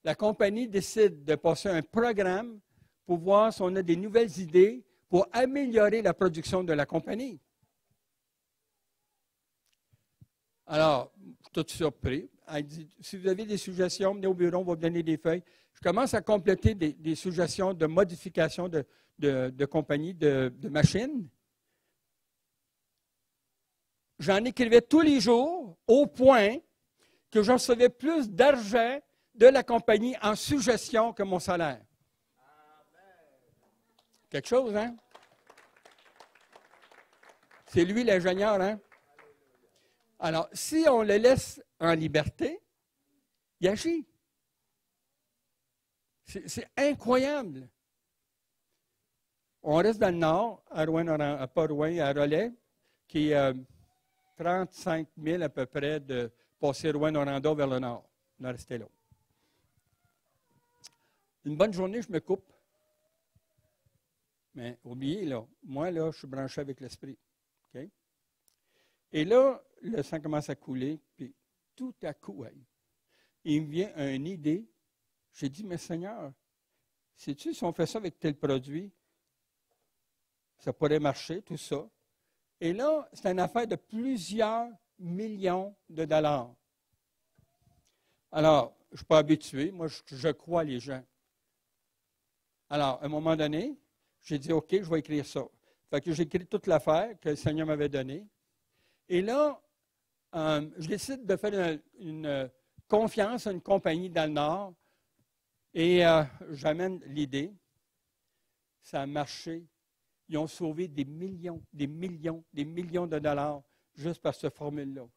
la compagnie décide de passer un programme pour voir si on a des nouvelles idées pour améliorer la production de la compagnie. Alors, je suis tout surpris. Elle dit, si vous avez des suggestions, venez au bureau, on va vous donner des feuilles. Je commence à compléter des suggestions de modification de compagnie, de machines. J'en écrivais tous les jours au point que je recevais plus d'argent de la compagnie en suggestion que mon salaire. Quelque chose, hein? C'est lui l'ingénieur, hein? Alors, si on le laisse en liberté, il agit. C'est incroyable. On reste dans le nord, à Rouen, pas Rouen, à Relais, qui est 35 000 à peu près de passer Rouen-Noranda vers le nord. On est resté là. Une bonne journée, je me coupe. Mais oubliez, là, moi, là, je suis branché avec l'esprit. Okay? Et là, le sang commence à couler, puis tout à coup, il me vient une idée. J'ai dit, mais Seigneur, sais-tu, si on fait ça avec tel produit, ça pourrait marcher, tout ça. Et là, c'est une affaire de plusieurs millions de dollars. Alors, je ne suis pas habitué, moi, je crois les gens. Alors, à un moment donné, j'ai dit, OK, je vais écrire ça. Fait que j'ai écrit toute l'affaire que le Seigneur m'avait donnée. Et là, je décide de faire une confiance à une compagnie dans le Nord. Et j'amène l'idée. Ça a marché. Ils ont sauvé des millions de dollars juste par cette formule-là.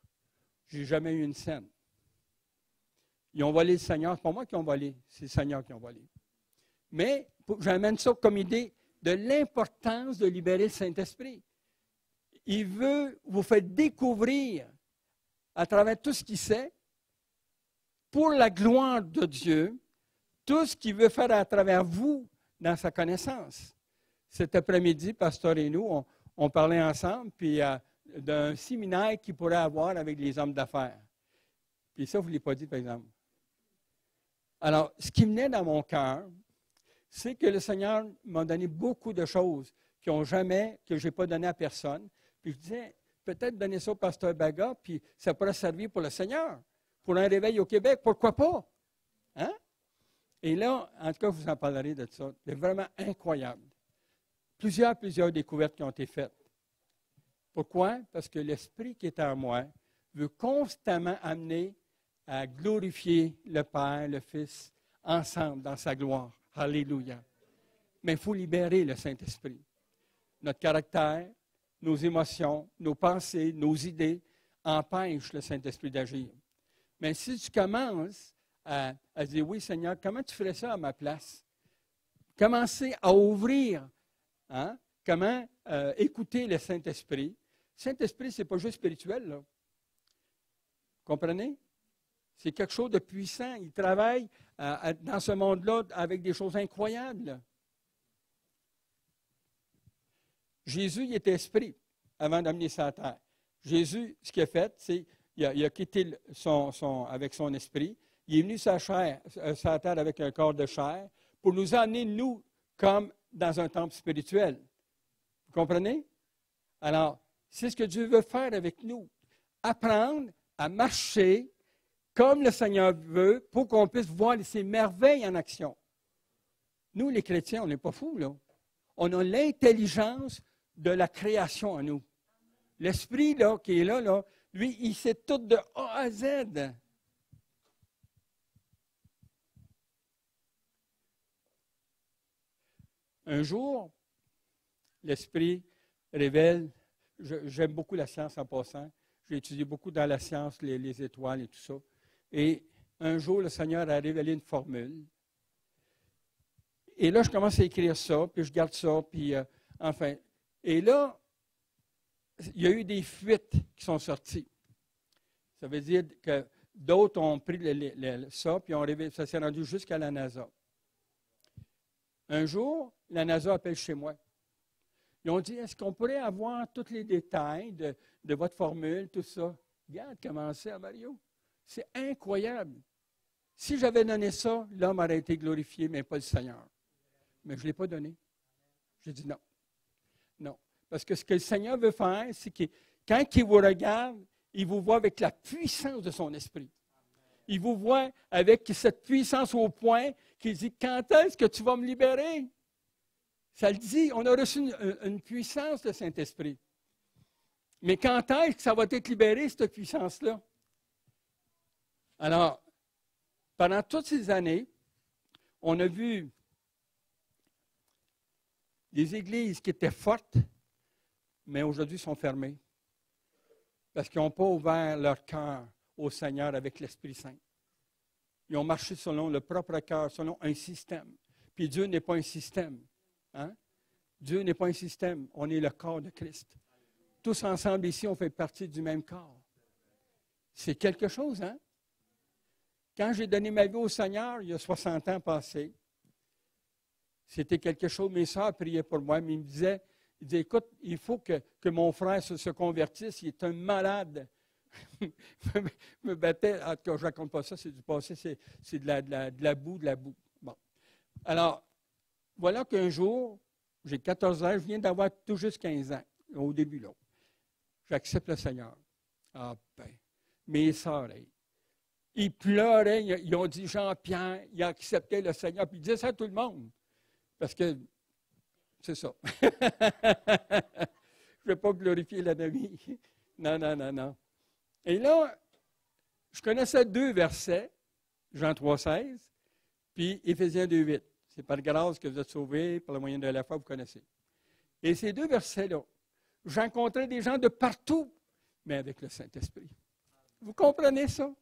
Je n'ai jamais eu une scène. Ils ont volé le Seigneur. Ce n'est pas moi qui ont volé, c'est le Seigneur qui ont volé. Mais j'amène ça comme idée de l'importance de libérer le Saint-Esprit. Il veut vous faire découvrir à travers tout ce qu'il sait, pour la gloire de Dieu, tout ce qu'il veut faire à travers vous dans sa connaissance. Cet après-midi, Pasteur et nous, on parlait ensemble puis d'un séminaire qu'il pourrait avoir avec les hommes d'affaires. Puis ça, vous ne l'avez pas dit, par exemple. Alors, ce qui venait dans mon cœur, c'est que le Seigneur m'a donné beaucoup de choses que je n'ai pas donné à personne. Puis je disais, peut-être donner ça au pasteur Baga, puis ça pourrait servir pour le Seigneur, pour un réveil au Québec, pourquoi pas? Hein? Et là, en tout cas, vous en parlerez de ça. C'est vraiment incroyable. Plusieurs découvertes qui ont été faites. Pourquoi? Parce que l'Esprit qui est en moi veut constamment amener à glorifier le Père, le Fils, ensemble dans sa gloire. Alléluia. Mais il faut libérer le Saint-Esprit. Notre caractère, nos émotions, nos pensées, nos idées empêchent le Saint-Esprit d'agir. Mais si tu commences à dire, oui Seigneur, comment tu ferais ça à ma place? Commencer à ouvrir, hein? Comment écouter le Saint-Esprit. Le Saint-Esprit, ce n'est pas juste spirituel, là. Comprenez? C'est quelque chose de puissant. Il travaille dans ce monde-là avec des choses incroyables. Jésus, il était esprit avant d'amener sa terre. Jésus, ce qu'il a fait, c'est qu'il a quitté avec son esprit. Il est venu sa terre avec un corps de chair pour nous emmener, nous, comme dans un temple spirituel. Vous comprenez? Alors, c'est ce que Dieu veut faire avec nous. Apprendre à marcher comme le Seigneur veut, pour qu'on puisse voir ces merveilles en action. Nous, les chrétiens, on n'est pas fous, là. On a l'intelligence de la création en nous. L'Esprit, là, qui est là, lui, il sait tout de A à Z. Un jour, l'Esprit révèle, j'aime beaucoup la science en passant, j'ai étudié beaucoup dans la science, les étoiles et tout ça. Et un jour, le Seigneur a révélé une formule. Et là, je commence à écrire ça, puis je garde ça, puis enfin. Et là, il y a eu des fuites qui sont sorties. Ça veut dire que d'autres ont pris ça, puis ça s'est rendu jusqu'à la NASA. Un jour, la NASA appelle chez moi. Ils ont dit, est-ce qu'on pourrait avoir tous les détails de votre formule, tout ça? Regarde comment c'est, Mario. C'est incroyable. Si j'avais donné ça, l'homme aurait été glorifié, mais pas le Seigneur. Mais je ne l'ai pas donné. J'ai dit non. Non. Parce que ce que le Seigneur veut faire, c'est que quand il vous regarde, il vous voit avec la puissance de son esprit. Il vous voit avec cette puissance au point qu'il dit, quand est-ce que tu vas me libérer? Ça le dit, on a reçu une puissance de Saint-Esprit. Mais quand est-ce que ça va être libéré, cette puissance-là? Alors, Pendant toutes ces années, on a vu des églises qui étaient fortes, mais aujourd'hui sont fermées. Parce qu'ils n'ont pas ouvert leur cœur au Seigneur avec l'Esprit Saint. Ils ont marché selon le propre cœur, selon un système. Puis Dieu n'est pas un système. Hein? Dieu n'est pas un système. On est le corps de Christ. Tous ensemble ici, on fait partie du même corps. C'est quelque chose, hein? Quand j'ai donné ma vie au Seigneur, il y a 60 ans passés, c'était quelque chose. Mes sœurs priaient pour moi, mais ils me disaient, écoute, il faut que mon frère se convertisse, il est un malade. me battait, en tout cas, je ne raconte pas ça, c'est du passé, c'est de la boue. Bon. Alors, voilà qu'un jour, j'ai 14 ans, je viens d'avoir tout juste 15 ans, au début, là. J'accepte le Seigneur. Ah ben, mes sœurs, ils pleuraient, ils ont dit, Jean-Pierre, il acceptait le Seigneur, puis ils disaient ça à tout le monde. Parce que, c'est ça. Je ne vais pas glorifier l'ennemi. Non. Et là, je connaissais 2 versets, Jean 3,16, puis Éphésiens 2,8. C'est par grâce que vous êtes sauvés, par le moyen de la foi, vous connaissez. Et ces 2 versets-là, je rencontrais des gens de partout, mais avec le Saint-Esprit. Vous comprenez ça?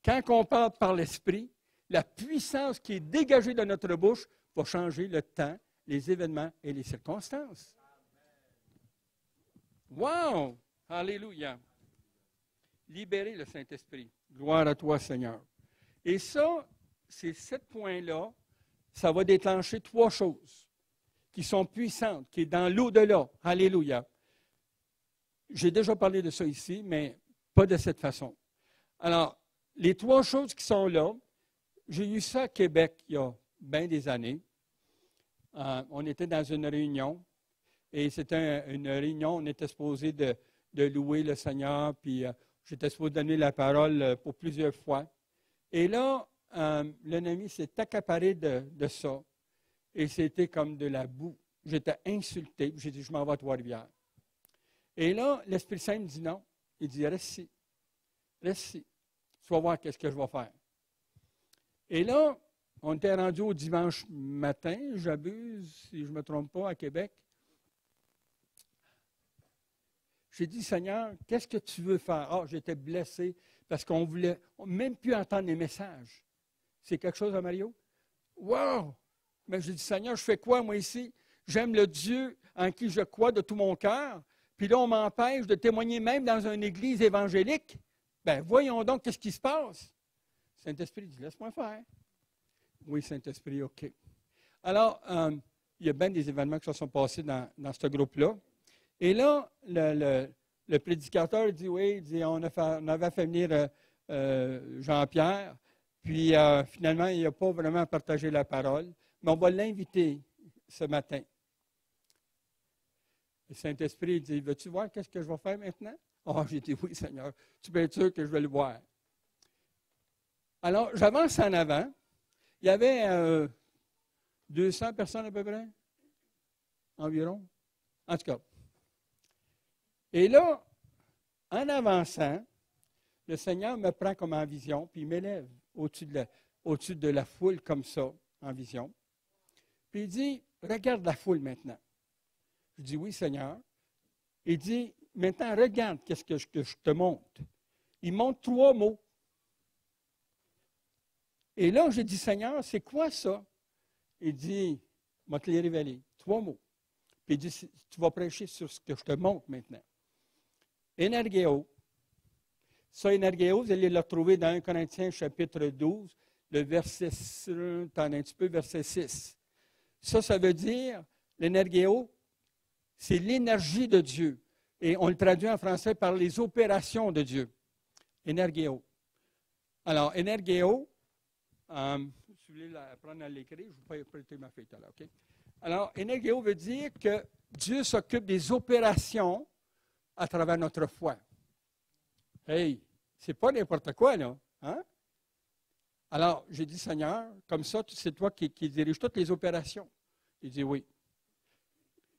Quand on parle par l'Esprit, la puissance qui est dégagée de notre bouche va changer le temps, les événements et les circonstances. Wow! Alléluia! Libérer le Saint-Esprit. Gloire à toi, Seigneur. Et ça, ces 7 points-là, ça va déclencher 3 choses qui sont puissantes, qui est dans l'au-delà. Alléluia. J'ai déjà parlé de ça ici, mais pas de cette façon. Alors, les 3 choses qui sont là, j'ai eu ça à Québec il y a bien des années. On était dans une réunion, et c'était une réunion, on était supposé de louer le Seigneur, puis j'étais supposé donner la parole pour plusieurs fois. Et là, l'ennemi s'est accaparé de ça, et c'était comme de la boue. J'étais insulté, j'ai dit, je m'en vais à Trois-Rivières. Et là, l'Esprit Saint me dit non. Il dit, reste ici. Tu vas voir qu'est-ce que je vais faire. Et là, on était rendu au dimanche matin, j'abuse, si je ne me trompe pas, à Québec. J'ai dit, Seigneur, qu'est-ce que tu veux faire? Ah, j'étais blessé parce qu'on voulait même plus entendre les messages. C'est quelque chose, Mario? Wow! Mais j'ai dit, Seigneur, je fais quoi, moi, ici? J'aime le Dieu en qui je crois de tout mon cœur. Puis là, on m'empêche de témoigner même dans une église évangélique. Bien, voyons donc qu'est-ce qui se passe. Saint-Esprit dit, laisse-moi faire. Oui, Saint-Esprit, OK. Alors, il y a bien des événements qui se sont passés dans ce groupe-là. Et là, le prédicateur dit, oui, il dit, on avait fait venir Jean-Pierre, puis finalement, il n'a pas vraiment partagé la parole, mais on va l'inviter ce matin. Le Saint-Esprit dit, veux-tu voir qu'est-ce que je vais faire maintenant? Oh, j'ai dit, oui, Seigneur, tu peux être sûr que je vais le voir. Alors, j'avance en avant. Il y avait 200 personnes à peu près, environ. En tout cas. Et là, en avançant, le Seigneur me prend comme en vision, puis il m'élève au-dessus de la foule comme ça, en vision. Puis il dit, regarde la foule maintenant. Je dis, oui, Seigneur. Il dit, maintenant, regarde qu'est-ce que je te montre. Il montre 3 mots. Et là, j'ai dit, Seigneur, c'est quoi ça? Il dit, je vais te les révéler. 3 mots. Puis il dit, tu vas prêcher sur ce que je te montre maintenant. Énergéo. Ça, énergéo, vous allez le retrouver dans 1 Corinthiens chapitre 12, le verset, attendez un petit peu, verset 6. Ça veut dire, l'énergéo, c'est l'énergie de Dieu. Et on le traduit en français par les opérations de Dieu. Énergéo. Alors, énergéo, si vous voulez apprendre à l'écrire, je ne vais pas prêter ma feuille là, OK? Alors, énergéo veut dire que Dieu s'occupe des opérations à travers notre foi. Hey, c'est pas n'importe quoi, là. Hein? Alors, j'ai dit, Seigneur, comme ça, c'est toi qui dirige toutes les opérations. Il dit oui.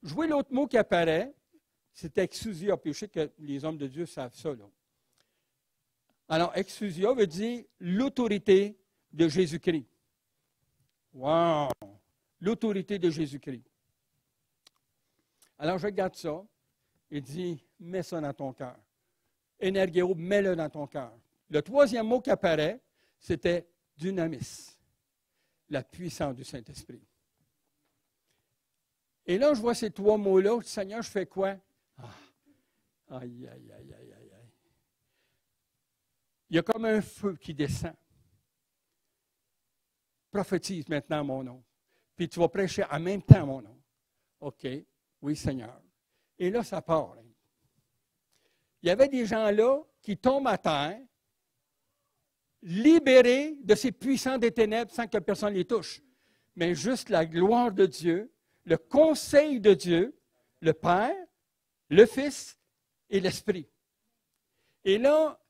Jouer l'autre mot qui apparaît, c'est exousia. Puis je sais que les hommes de Dieu savent ça, là. Alors, exousia veut dire l'autorité de Jésus-Christ. Wow! L'autorité de Jésus-Christ. Alors, je regarde ça et dis, mets ça dans ton cœur. Énergéo, mets-le dans ton cœur. Le troisième mot qui apparaît, c'était dynamis, la puissance du Saint-Esprit. Et là, je vois ces trois mots-là. Seigneur, je fais quoi? Ah. Aïe, aïe, aïe, aïe, aïe, aïe. Il y a comme un feu qui descend. Prophétise maintenant mon nom. Puis tu vas prêcher en même temps mon nom. OK. Oui, Seigneur. Et là, ça part. Il y avait des gens là qui tombent à terre, libérés de ces puissants des ténèbres sans que personne les touche. Mais juste la gloire de Dieu, le conseil de Dieu, le Père, le Fils et l'Esprit. Et là,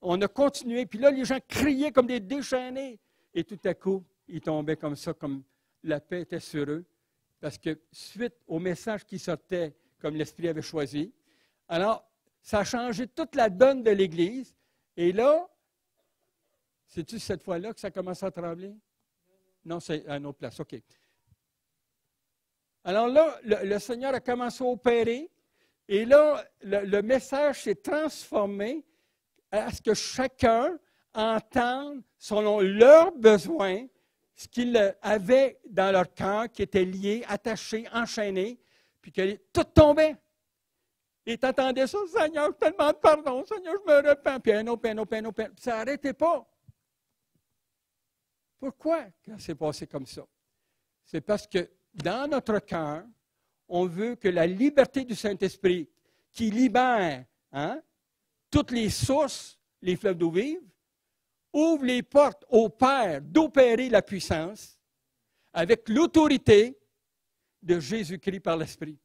on a continué, puis là, les gens criaient comme des déchaînés. Et tout à coup, ils tombaient comme ça, comme la paix était sur eux. Parce que suite au message qui sortait, comme l'Esprit avait choisi, alors, ça a changé toute la donne de l'Église. Et là, c'est-tu cette fois-là que ça commence à trembler? Non, c'est à une autre place. OK. Alors là, le Seigneur a commencé à opérer. Et là, le message s'est transformé à ce que chacun entende, selon leurs besoins, ce qu'ils avaient dans leur cœur, qui était lié, attaché, enchaîné, puis que tout tombait. Et tu attendais ça, Seigneur, je te demande pardon, Seigneur, je me repens, puis un autre. Ça n'arrêtait pas. Pourquoi ça s'est passé comme ça? C'est parce que dans notre cœur, on veut que la liberté du Saint-Esprit, qui libère toutes les sources, les fleuves d'eau vive, ouvre les portes au Père d'opérer la puissance avec l'autorité de Jésus-Christ par l'Esprit.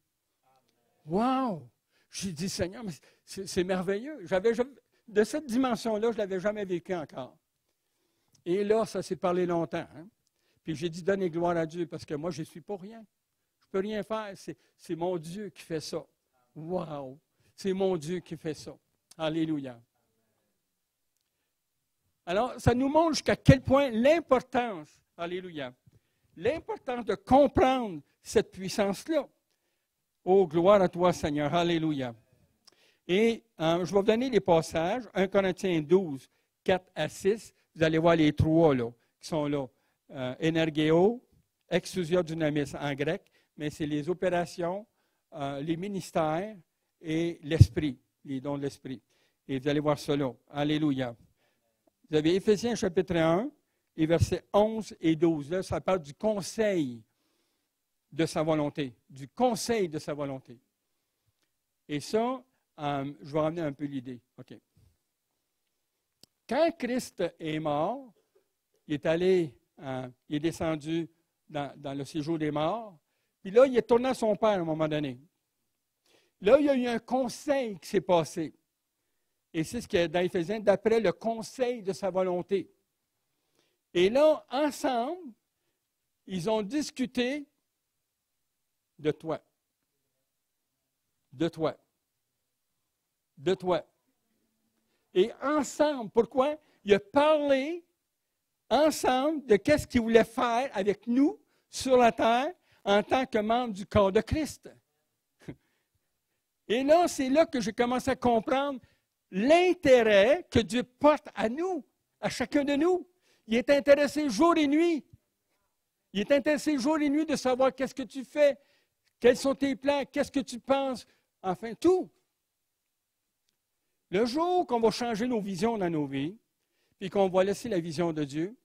Wow! J'ai dit, Seigneur, mais c'est merveilleux. De cette dimension-là, je ne l'avais jamais vécu encore. Et là, ça s'est parlé longtemps. Puis j'ai dit, donnez gloire à Dieu, parce que moi, je ne suis pas rien. Je ne peux rien faire. C'est mon Dieu qui fait ça. Wow! C'est mon Dieu qui fait ça. Alléluia. Alors, ça nous montre jusqu'à quel point l'importance, alléluia, l'importance de comprendre cette puissance-là. Oh, gloire à toi, Seigneur. Alléluia. Et je vais vous donner les passages. 1 Corinthiens 12, 4 à 6. Vous allez voir les trois là, qui sont là. Énergéo, exousia dynamis en grec, mais c'est les opérations, les ministères et l'esprit, les dons de l'esprit. Et vous allez voir cela. Alléluia. Vous avez Éphésiens chapitre 1, les versets 11 et 12. Là, ça parle du conseil de sa volonté, du conseil de sa volonté. Et ça, je vais ramener un peu l'idée. OK. Quand Christ est mort, il est descendu dans le séjour des morts, puis là, il est tourné à son Père à un moment donné. Là, il y a eu un conseil qui s'est passé. Et c'est ce qu'il y a dans Éphésiens, d'après le conseil de sa volonté. Et là, ensemble, ils ont discuté de toi. De toi. De toi. Et ensemble, pourquoi? Il a parlé ensemble de qu'est-ce qu'il voulait faire avec nous sur la terre en tant que membre du corps de Christ. Et là, c'est là que j'ai commencé à comprendre l'intérêt que Dieu porte à nous, à chacun de nous. Il est intéressé jour et nuit. Il est intéressé jour et nuit de savoir qu'est-ce que tu fais, quels sont tes plans, qu'est-ce que tu penses, enfin tout. Le jour qu'on va changer nos visions dans nos vies, puis qu'on va laisser la vision de Dieu,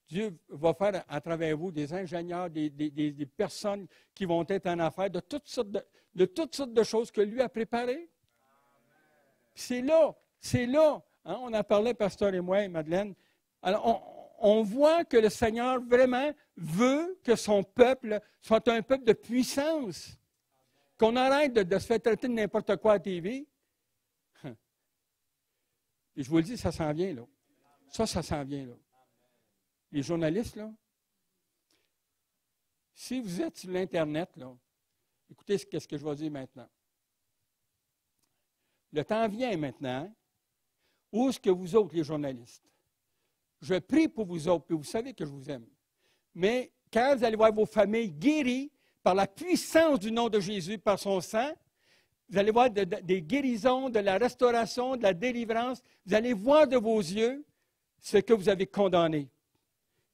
Dieu va faire à travers vous des ingénieurs, des personnes qui vont être en affaires de toutes sortes de choses que lui a préparées. C'est là. On en parlait, Pasteur et moi et Madeleine. Alors, on voit que le Seigneur vraiment veut que son peuple soit un peuple de puissance. Qu'on arrête de se faire traiter de n'importe quoi à la TV. Et je vous le dis, ça s'en vient, là. Ça s'en vient, là. Les journalistes, là, si vous êtes sur l'Internet, là, écoutez ce que je vais dire maintenant. Le temps vient maintenant où est-ce que vous autres, les journalistes, Je prie pour vous autres, puis vous savez que je vous aime. Mais quand vous allez voir vos familles guéries par la puissance du nom de Jésus, par son sang, vous allez voir des guérisons, de la restauration, de la délivrance. Vous allez voir de vos yeux ce que vous avez condamné.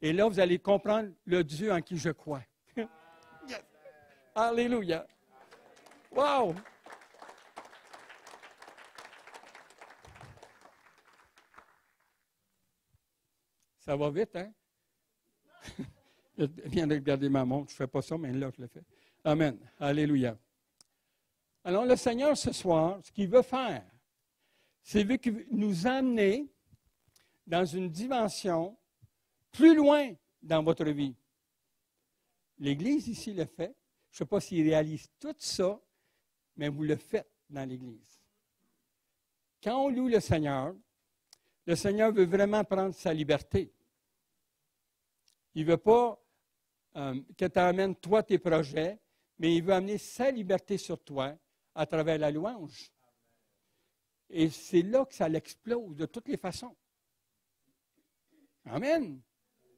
Et là, vous allez comprendre le Dieu en qui je crois. Yes. Alléluia. Wow! Ça va vite, hein? Je viens de regarder ma montre. Je ne fais pas ça, mais là, je le fais. Amen. Alléluia. Alors, le Seigneur, ce soir, ce qu'il veut faire, c'est nous amener dans une dimension plus loin dans votre vie. L'Église ici le fait. Je ne sais pas s'il réalise tout ça, mais vous le faites dans l'Église. Quand on loue le Seigneur veut vraiment prendre sa liberté. Il ne veut pas que tu amènes toi tes projets, mais il veut amener sa liberté sur toi à travers la louange. Et c'est là que ça l'explose de toutes les façons. Amen.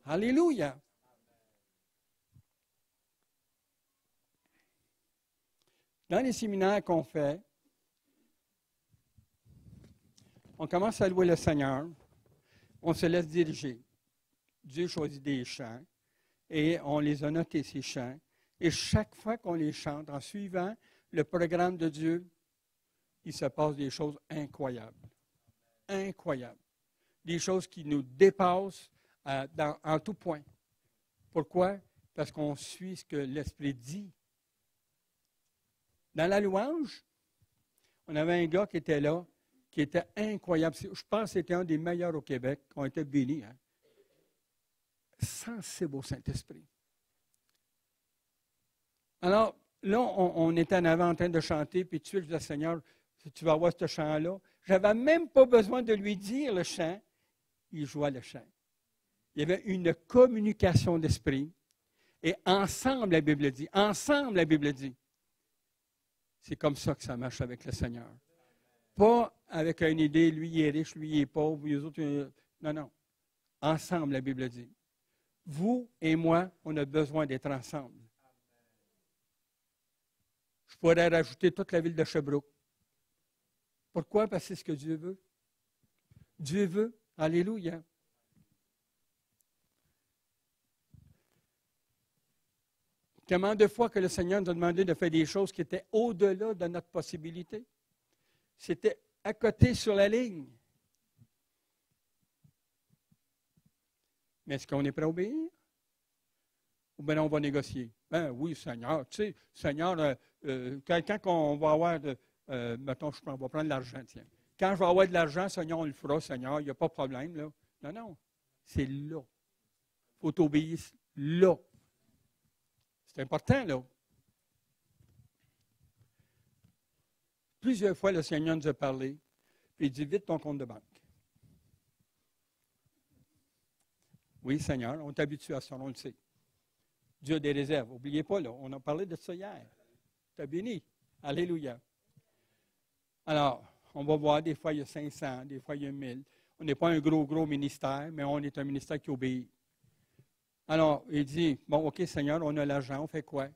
Alléluia. Dans les séminaires qu'on fait, on commence à louer le Seigneur, on se laisse diriger. Dieu choisit des chants et on les a notés, ces chants. Et chaque fois qu'on les chante, en suivant le programme de Dieu, il se passe des choses incroyables. Incroyables. Des choses qui nous dépassent en tout point. Pourquoi? Parce qu'on suit ce que l'Esprit dit. Dans la louange, on avait un gars qui était là, qui était incroyable. Je pense que c'était un des meilleurs au Québec. On était bénis. Hein? Sensible au Saint-Esprit. Alors, là, on était en avant en train de chanter, puis tout de suite, je disais, Seigneur, si tu vas avoir ce chant-là, je n'avais même pas besoin de lui dire le chant, il jouait le chant. Il y avait une communication d'esprit, et ensemble, la Bible dit, c'est comme ça que ça marche avec le Seigneur. Pas avec une idée, lui il est riche, lui il est pauvre, les autres, non, non. Ensemble, la Bible dit. Vous et moi, on a besoin d'être ensemble. Je pourrais rajouter toute la ville de Sherbrooke. Pourquoi? Parce que c'est ce que Dieu veut. Dieu veut. Alléluia. Combien de fois que le Seigneur nous a demandé de faire des choses qui étaient au-delà de notre possibilité? C'était à côté sur la ligne. Mais est-ce qu'on est prêt à obéir? Ou bien on va négocier? Ben oui, Seigneur. Tu sais, Seigneur, quand on va avoir, mettons, on va prendre de l'argent, tiens. Quand je vais avoir de l'argent, Seigneur, on le fera, Seigneur, il n'y a pas de problème, là. Non, non. C'est là. Il faut t'obéir là. C'est important, là. Plusieurs fois, le Seigneur nous a parlé, puis il dit, vite ton compte de banque. Oui, Seigneur, on est habitué à ça, on le sait. Dieu a des réserves. N'oubliez pas, là, on a parlé de ça hier. Tu es béni. Alléluia. Alors, on va voir, des fois, il y a 500, des fois, il y a 1000. On n'est pas un gros ministère, mais on est un ministère qui obéit. Alors, il dit, bon, OK, Seigneur, on a l'argent, on fait quoi?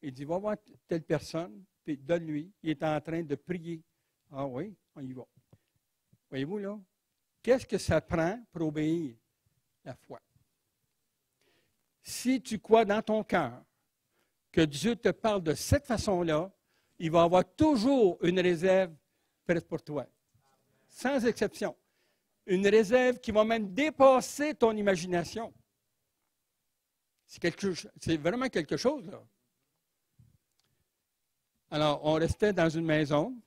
Il dit, va voir telle personne, puis donne-lui. Il est en train de prier. Ah oui, on y va. Voyez-vous, là? Qu'est-ce que ça prend pour obéir? La foi. Si tu crois dans ton cœur que Dieu te parle de cette façon-là, il va avoir toujours une réserve prête pour toi. Sans exception. Une réserve qui va même dépasser ton imagination. C'est vraiment quelque chose, là. Alors, on restait dans une maison,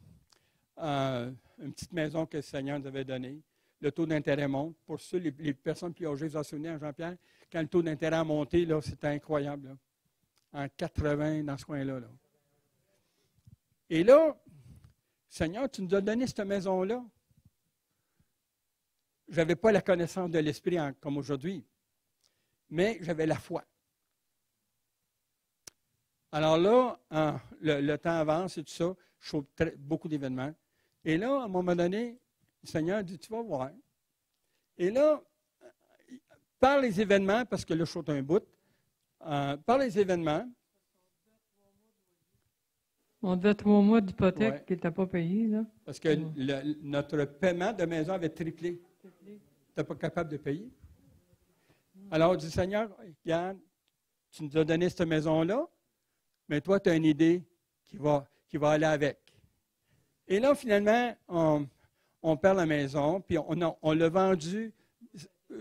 une petite maison que le Seigneur nous avait donnée. Le taux d'intérêt monte. Pour ceux, les personnes plus âgées, vous vous souvenez, Jean-Pierre, quand le taux d'intérêt a monté, là, c'était incroyable. Là. En 80, dans ce coin-là. Là. Et là, Seigneur, tu nous as donné cette maison-là. Je n'avais pas la connaissance de l'Esprit comme aujourd'hui, mais j'avais la foi. Alors là, le temps avance et tout ça, je trouve beaucoup d'événements. Et là, à un moment donné, le Seigneur dit, tu vas voir. Et là, par les événements, parce que là, je saute un bout, par les événements. On devait 3 mois d'hypothèque Ouais. qui n'était pas payé, là. Parce que notre paiement de maison avait triplé. Tu n'étais pas capable de payer. Alors, on dit, Seigneur, regarde, tu nous as donné cette maison-là, mais toi, tu as une idée qui va aller avec. Et là, finalement, on perd la maison, puis on l'a vendue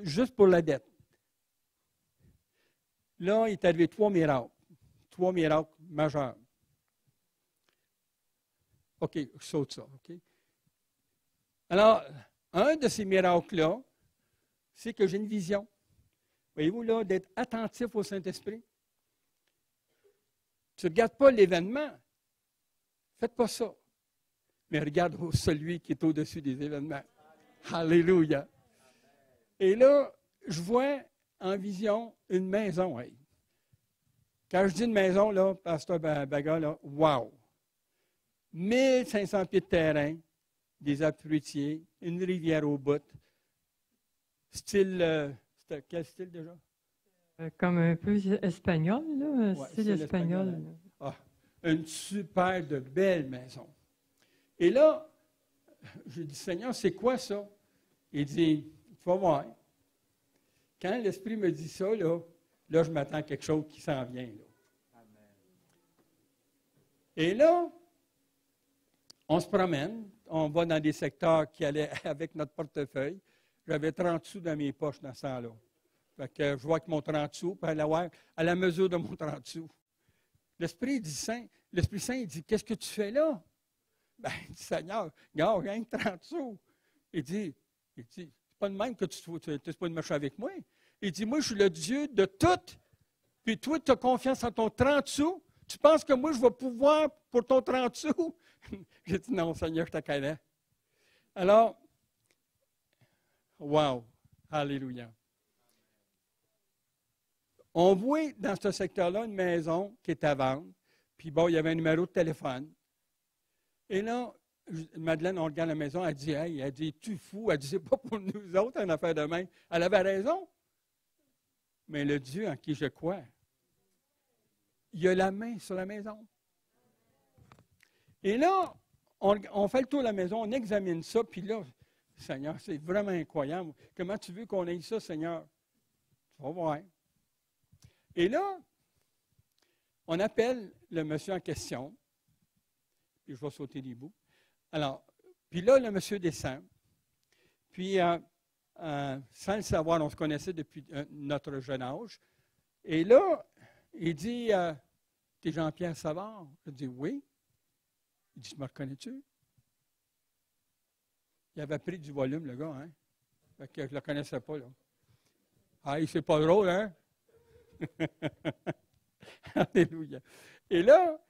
juste pour la dette. Là, il est arrivé 3 miracles majeurs. OK, je saute ça. OK? Alors, un de ces miracles-là, c'est que j'ai une vision. Voyez-vous, là, d'être attentif au Saint-Esprit. Tu ne regardes pas l'événement. Faites pas ça. Mais regarde celui qui est au-dessus des événements. Alléluia. Et là, je vois en vision une maison. Hey. Quand je dis une maison, là, Pasteur Baga, là, wow! 1500 pieds de terrain, des arbres fruitiers, une rivière au bout. Style, c'était quel style déjà? Comme un peu espagnol, là, un Ouais, style espagnol. hein? Ah, une super de belle maison. Et là, je dis, Seigneur, c'est quoi ça? Il dit, tu vas voir. Quand l'Esprit me dit ça, là je m'attends à quelque chose qui s'en vient. Là. Et là, on se promène, on va dans des secteurs qui allaient avec notre portefeuille. J'avais 30 sous dans mes poches dans ce temps-là. Fait que je vois que mon 30 sous, puis à la mesure de mon 30 sous. L'Esprit Saint, il dit, qu'est-ce que tu fais là? Ben, il dit, Seigneur, regarde, rien que 30 sous. Il dit, c'est pas de même que tu n'es pas de marcher avec moi. Il dit, moi, je suis le Dieu de tout. Puis toi, tu as confiance en ton 30 sous. Tu penses que moi, je vais pouvoir pour ton 30 sous? J'ai dit, non, Seigneur, je te connais. Alors, wow, alléluia. On voit dans ce secteur-là une maison qui est à vendre. Puis bon, il y avait un numéro de téléphone. Et là, Madeleine, on regarde la maison, elle dit, hey, tu fou? Elle dit, c'est pas pour nous autres, une affaire de même. Elle avait raison. Mais le Dieu en qui je crois, il a la main sur la maison. Et là, on fait le tour de la maison, on examine ça, puis là, Seigneur, c'est vraiment incroyable. Comment tu veux qu'on ait ça, Seigneur? Tu vas voir. Et là, on appelle le monsieur en question, puis je vais sauter des bouts. Alors, puis là, le monsieur descend, puis sans le savoir, on se connaissait depuis notre jeune âge. Et là, il dit, t'es Jean-Pierre Savard? Je dis, oui. Il dit, tu me reconnais-tu? Il avait pris du volume, le gars, hein? Fait que je ne le connaissais pas, là. Ah, c'est pas drôle, hein? Alléluia. Et là,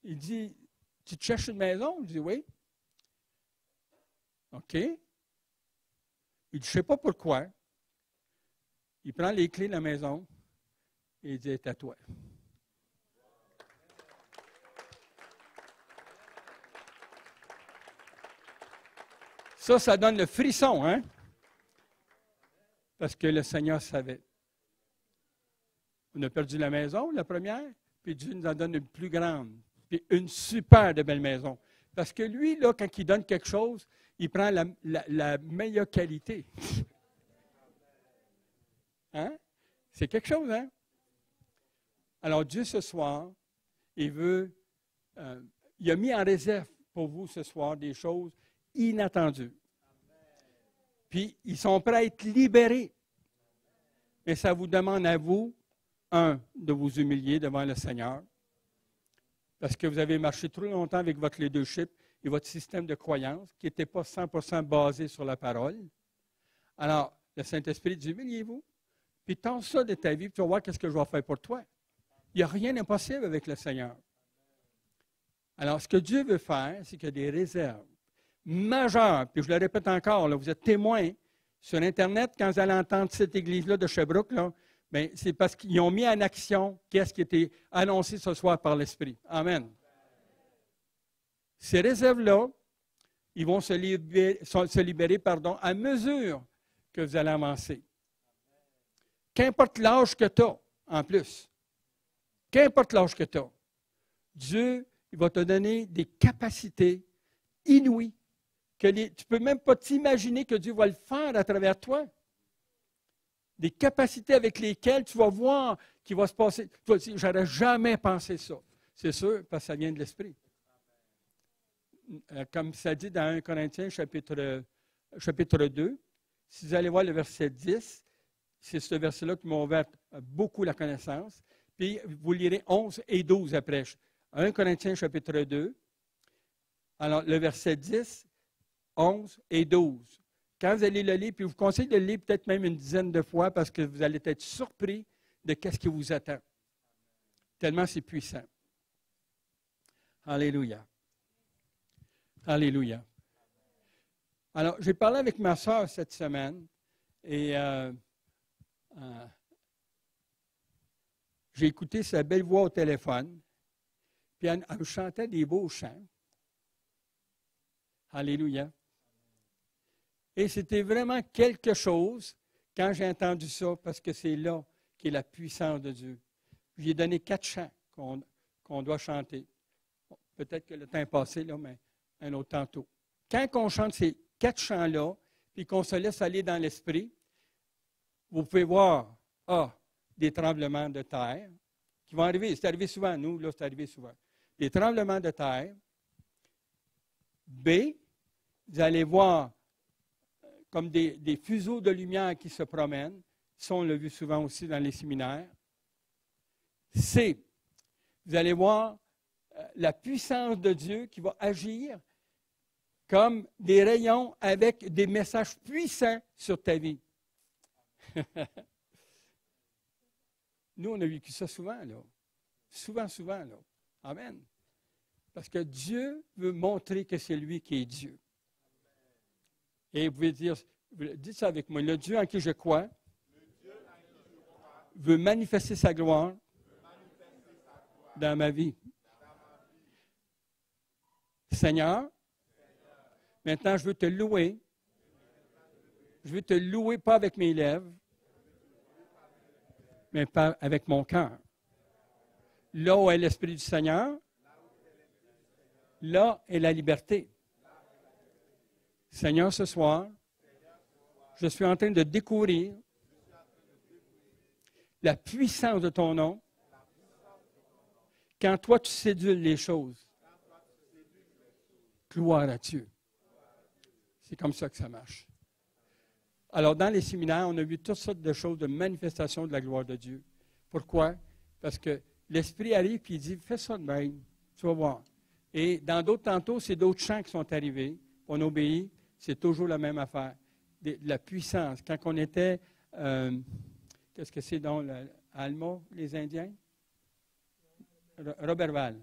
il dit, tu te cherches une maison? Je dis, oui. OK. Il dit, je ne sais pas pourquoi. Il prend les clés de la maison et il dit, c'est à toi. Ça donne le frisson, hein? Parce que le Seigneur savait. On a perdu la maison, la première, puis Dieu nous en donne une plus grande, puis une super de belle maison. Parce que lui, là, quand il donne quelque chose, il prend la meilleure qualité. Hein? C'est quelque chose, hein? Alors, Dieu, ce soir, il a mis en réserve pour vous ce soir des choses inattendues. Puis, ils sont prêts à être libérés. Mais ça vous demande à vous, de vous humilier devant le Seigneur. Parce que vous avez marché trop longtemps avec votre leadership et votre système de croyance qui n'était pas 100% basé sur la parole. Alors, le Saint-Esprit dit, humiliez-vous. Puis, tente ça de ta vie, puis tu vas voir qu'est-ce que je vais faire pour toi. Il n'y a rien d'impossible avec le Seigneur. Alors, ce que Dieu veut faire, c'est qu'il y a des réserves majeures. Puis, je le répète encore, là, vous êtes témoins sur Internet, quand vous allez entendre cette église-là de Sherbrooke, là, bien, c'est parce qu'ils ont mis en action qu'est-ce qui était annoncé ce soir par l'Esprit. Amen. Ces réserves-là, ils vont se libérer à mesure que vous allez avancer. qu'importe l'âge que tu as, en plus, qu'importe l'âge que tu as, Dieu, il va te donner des capacités inouïes que tu ne peux même pas t'imaginer que Dieu va le faire à travers toi. Des capacités avec lesquelles tu vas voir qu'il va se passer. Tu vas dire, j'aurais jamais pensé ça. C'est sûr, parce que ça vient de l'Esprit. Comme ça dit dans 1 Corinthiens, chapitre 2, si vous allez voir le verset 10, c'est ce verset-là qui m'a ouvert beaucoup la connaissance. Puis vous lirez 11 et 12 après. 1 Corinthiens, chapitre 2. Alors, le verset 10, 11 et 12. Quand vous allez le lire, puis je vous conseille de le lire peut-être même une dizaine de fois parce que vous allez être surpris de ce qui vous attend. Tellement c'est puissant. Alléluia. Alléluia. Alors, j'ai parlé avec ma soeur cette semaine et j'ai écouté sa belle voix au téléphone, puis elle me chantait des beaux chants. Alléluia. Et c'était vraiment quelque chose quand j'ai entendu ça, parce que c'est là qu'est la puissance de Dieu. Je lui ai donné 4 chants qu'on doit chanter. Bon, peut-être que le temps est passé, là, mais un autre tantôt. Quand on chante ces 4 chants-là, puis qu'on se laisse aller dans l'esprit, vous pouvez voir des tremblements de terre qui vont arriver. C'est arrivé souvent, nous, là, c'est arrivé souvent. Des tremblements de terre. B, vous allez voir comme des fuseaux de lumière qui se promènent. Ça, on l'a vu souvent aussi dans les séminaires. C, vous allez voir la puissance de Dieu qui va agir comme des rayons avec des messages puissants sur ta vie. Nous, on a vécu ça souvent, là. Souvent, là. Amen. Parce que Dieu veut montrer que c'est lui qui est Dieu. Et vous pouvez dire, dites ça avec moi, le Dieu en qui je crois veut manifester sa gloire dans ma vie. Seigneur, maintenant je veux te louer. Je veux te louer pas avec mes lèvres, mais pas avec mon cœur. Là où est l'Esprit du Seigneur, là est la liberté. Seigneur, ce soir, je suis en train de découvrir la puissance de ton nom quand toi tu sédules les choses. Gloire à Dieu. C'est comme ça que ça marche. Alors, dans les séminaires, on a vu toutes sortes de choses, de manifestations de la gloire de Dieu. Pourquoi? Parce que l'Esprit arrive et il dit, fais ça de même, tu vas voir. Et dans d'autres tantôt, c'est d'autres chants qui sont arrivés. On obéit, c'est toujours la même affaire. De la puissance. Quand on était, qu'est-ce que c'est donc, Alma, les Indiens? Roberval.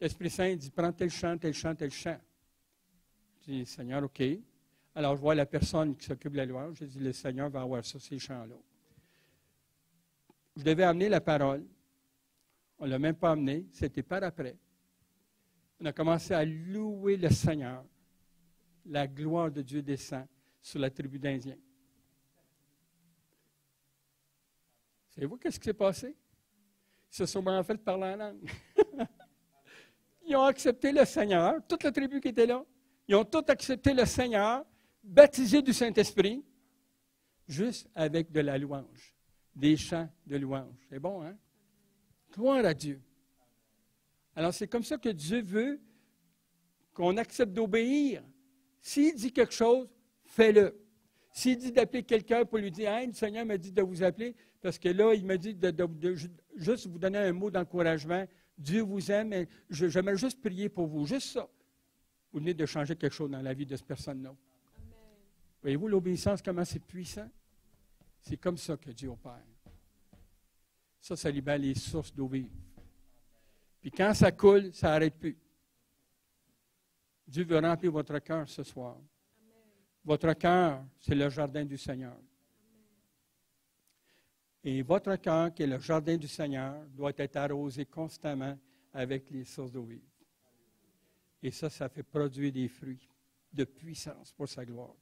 L'Esprit Saint dit, prends tel chant, tel chant, tel chant. Je dis, Seigneur, OK. Alors, je vois la personne qui s'occupe de la louange. Je dis, le Seigneur va avoir ça, ces chants-là. Je devais amener la parole. On ne l'a même pas amené. C'était par après. On a commencé à louer le Seigneur. La gloire de Dieu descend sur la tribu d'Indiens. Savez-vous qu'est-ce qui s'est passé? Ils se sont en fait parler en langue. Ils ont accepté le Seigneur, toute la tribu qui était là. Ils ont tous accepté le Seigneur, baptisé du Saint-Esprit, juste avec de la louange, des chants de louange. C'est bon, hein? Gloire à Dieu. Alors, c'est comme ça que Dieu veut qu'on accepte d'obéir. S'il dit quelque chose, fais-le. S'il dit d'appeler quelqu'un pour lui dire, « Hey, le Seigneur m'a dit de vous appeler, parce que là, il m'a dit de juste vous donner un mot d'encouragement. Dieu vous aime, et j'aimerais juste prier pour vous. » Juste ça. Vous venez de changer quelque chose dans la vie de cette personne-là. Voyez-vous l'obéissance, comment c'est puissant? C'est comme ça que Dieu opère. Ça libère les sources d'eau vive. Puis quand ça coule, ça n'arrête plus. Dieu veut remplir votre cœur ce soir. Votre cœur, c'est le jardin du Seigneur. Et votre cœur, qui est le jardin du Seigneur, doit être arrosé constamment avec les sources d'eau vive. Et ça fait produire des fruits de puissance pour sa gloire.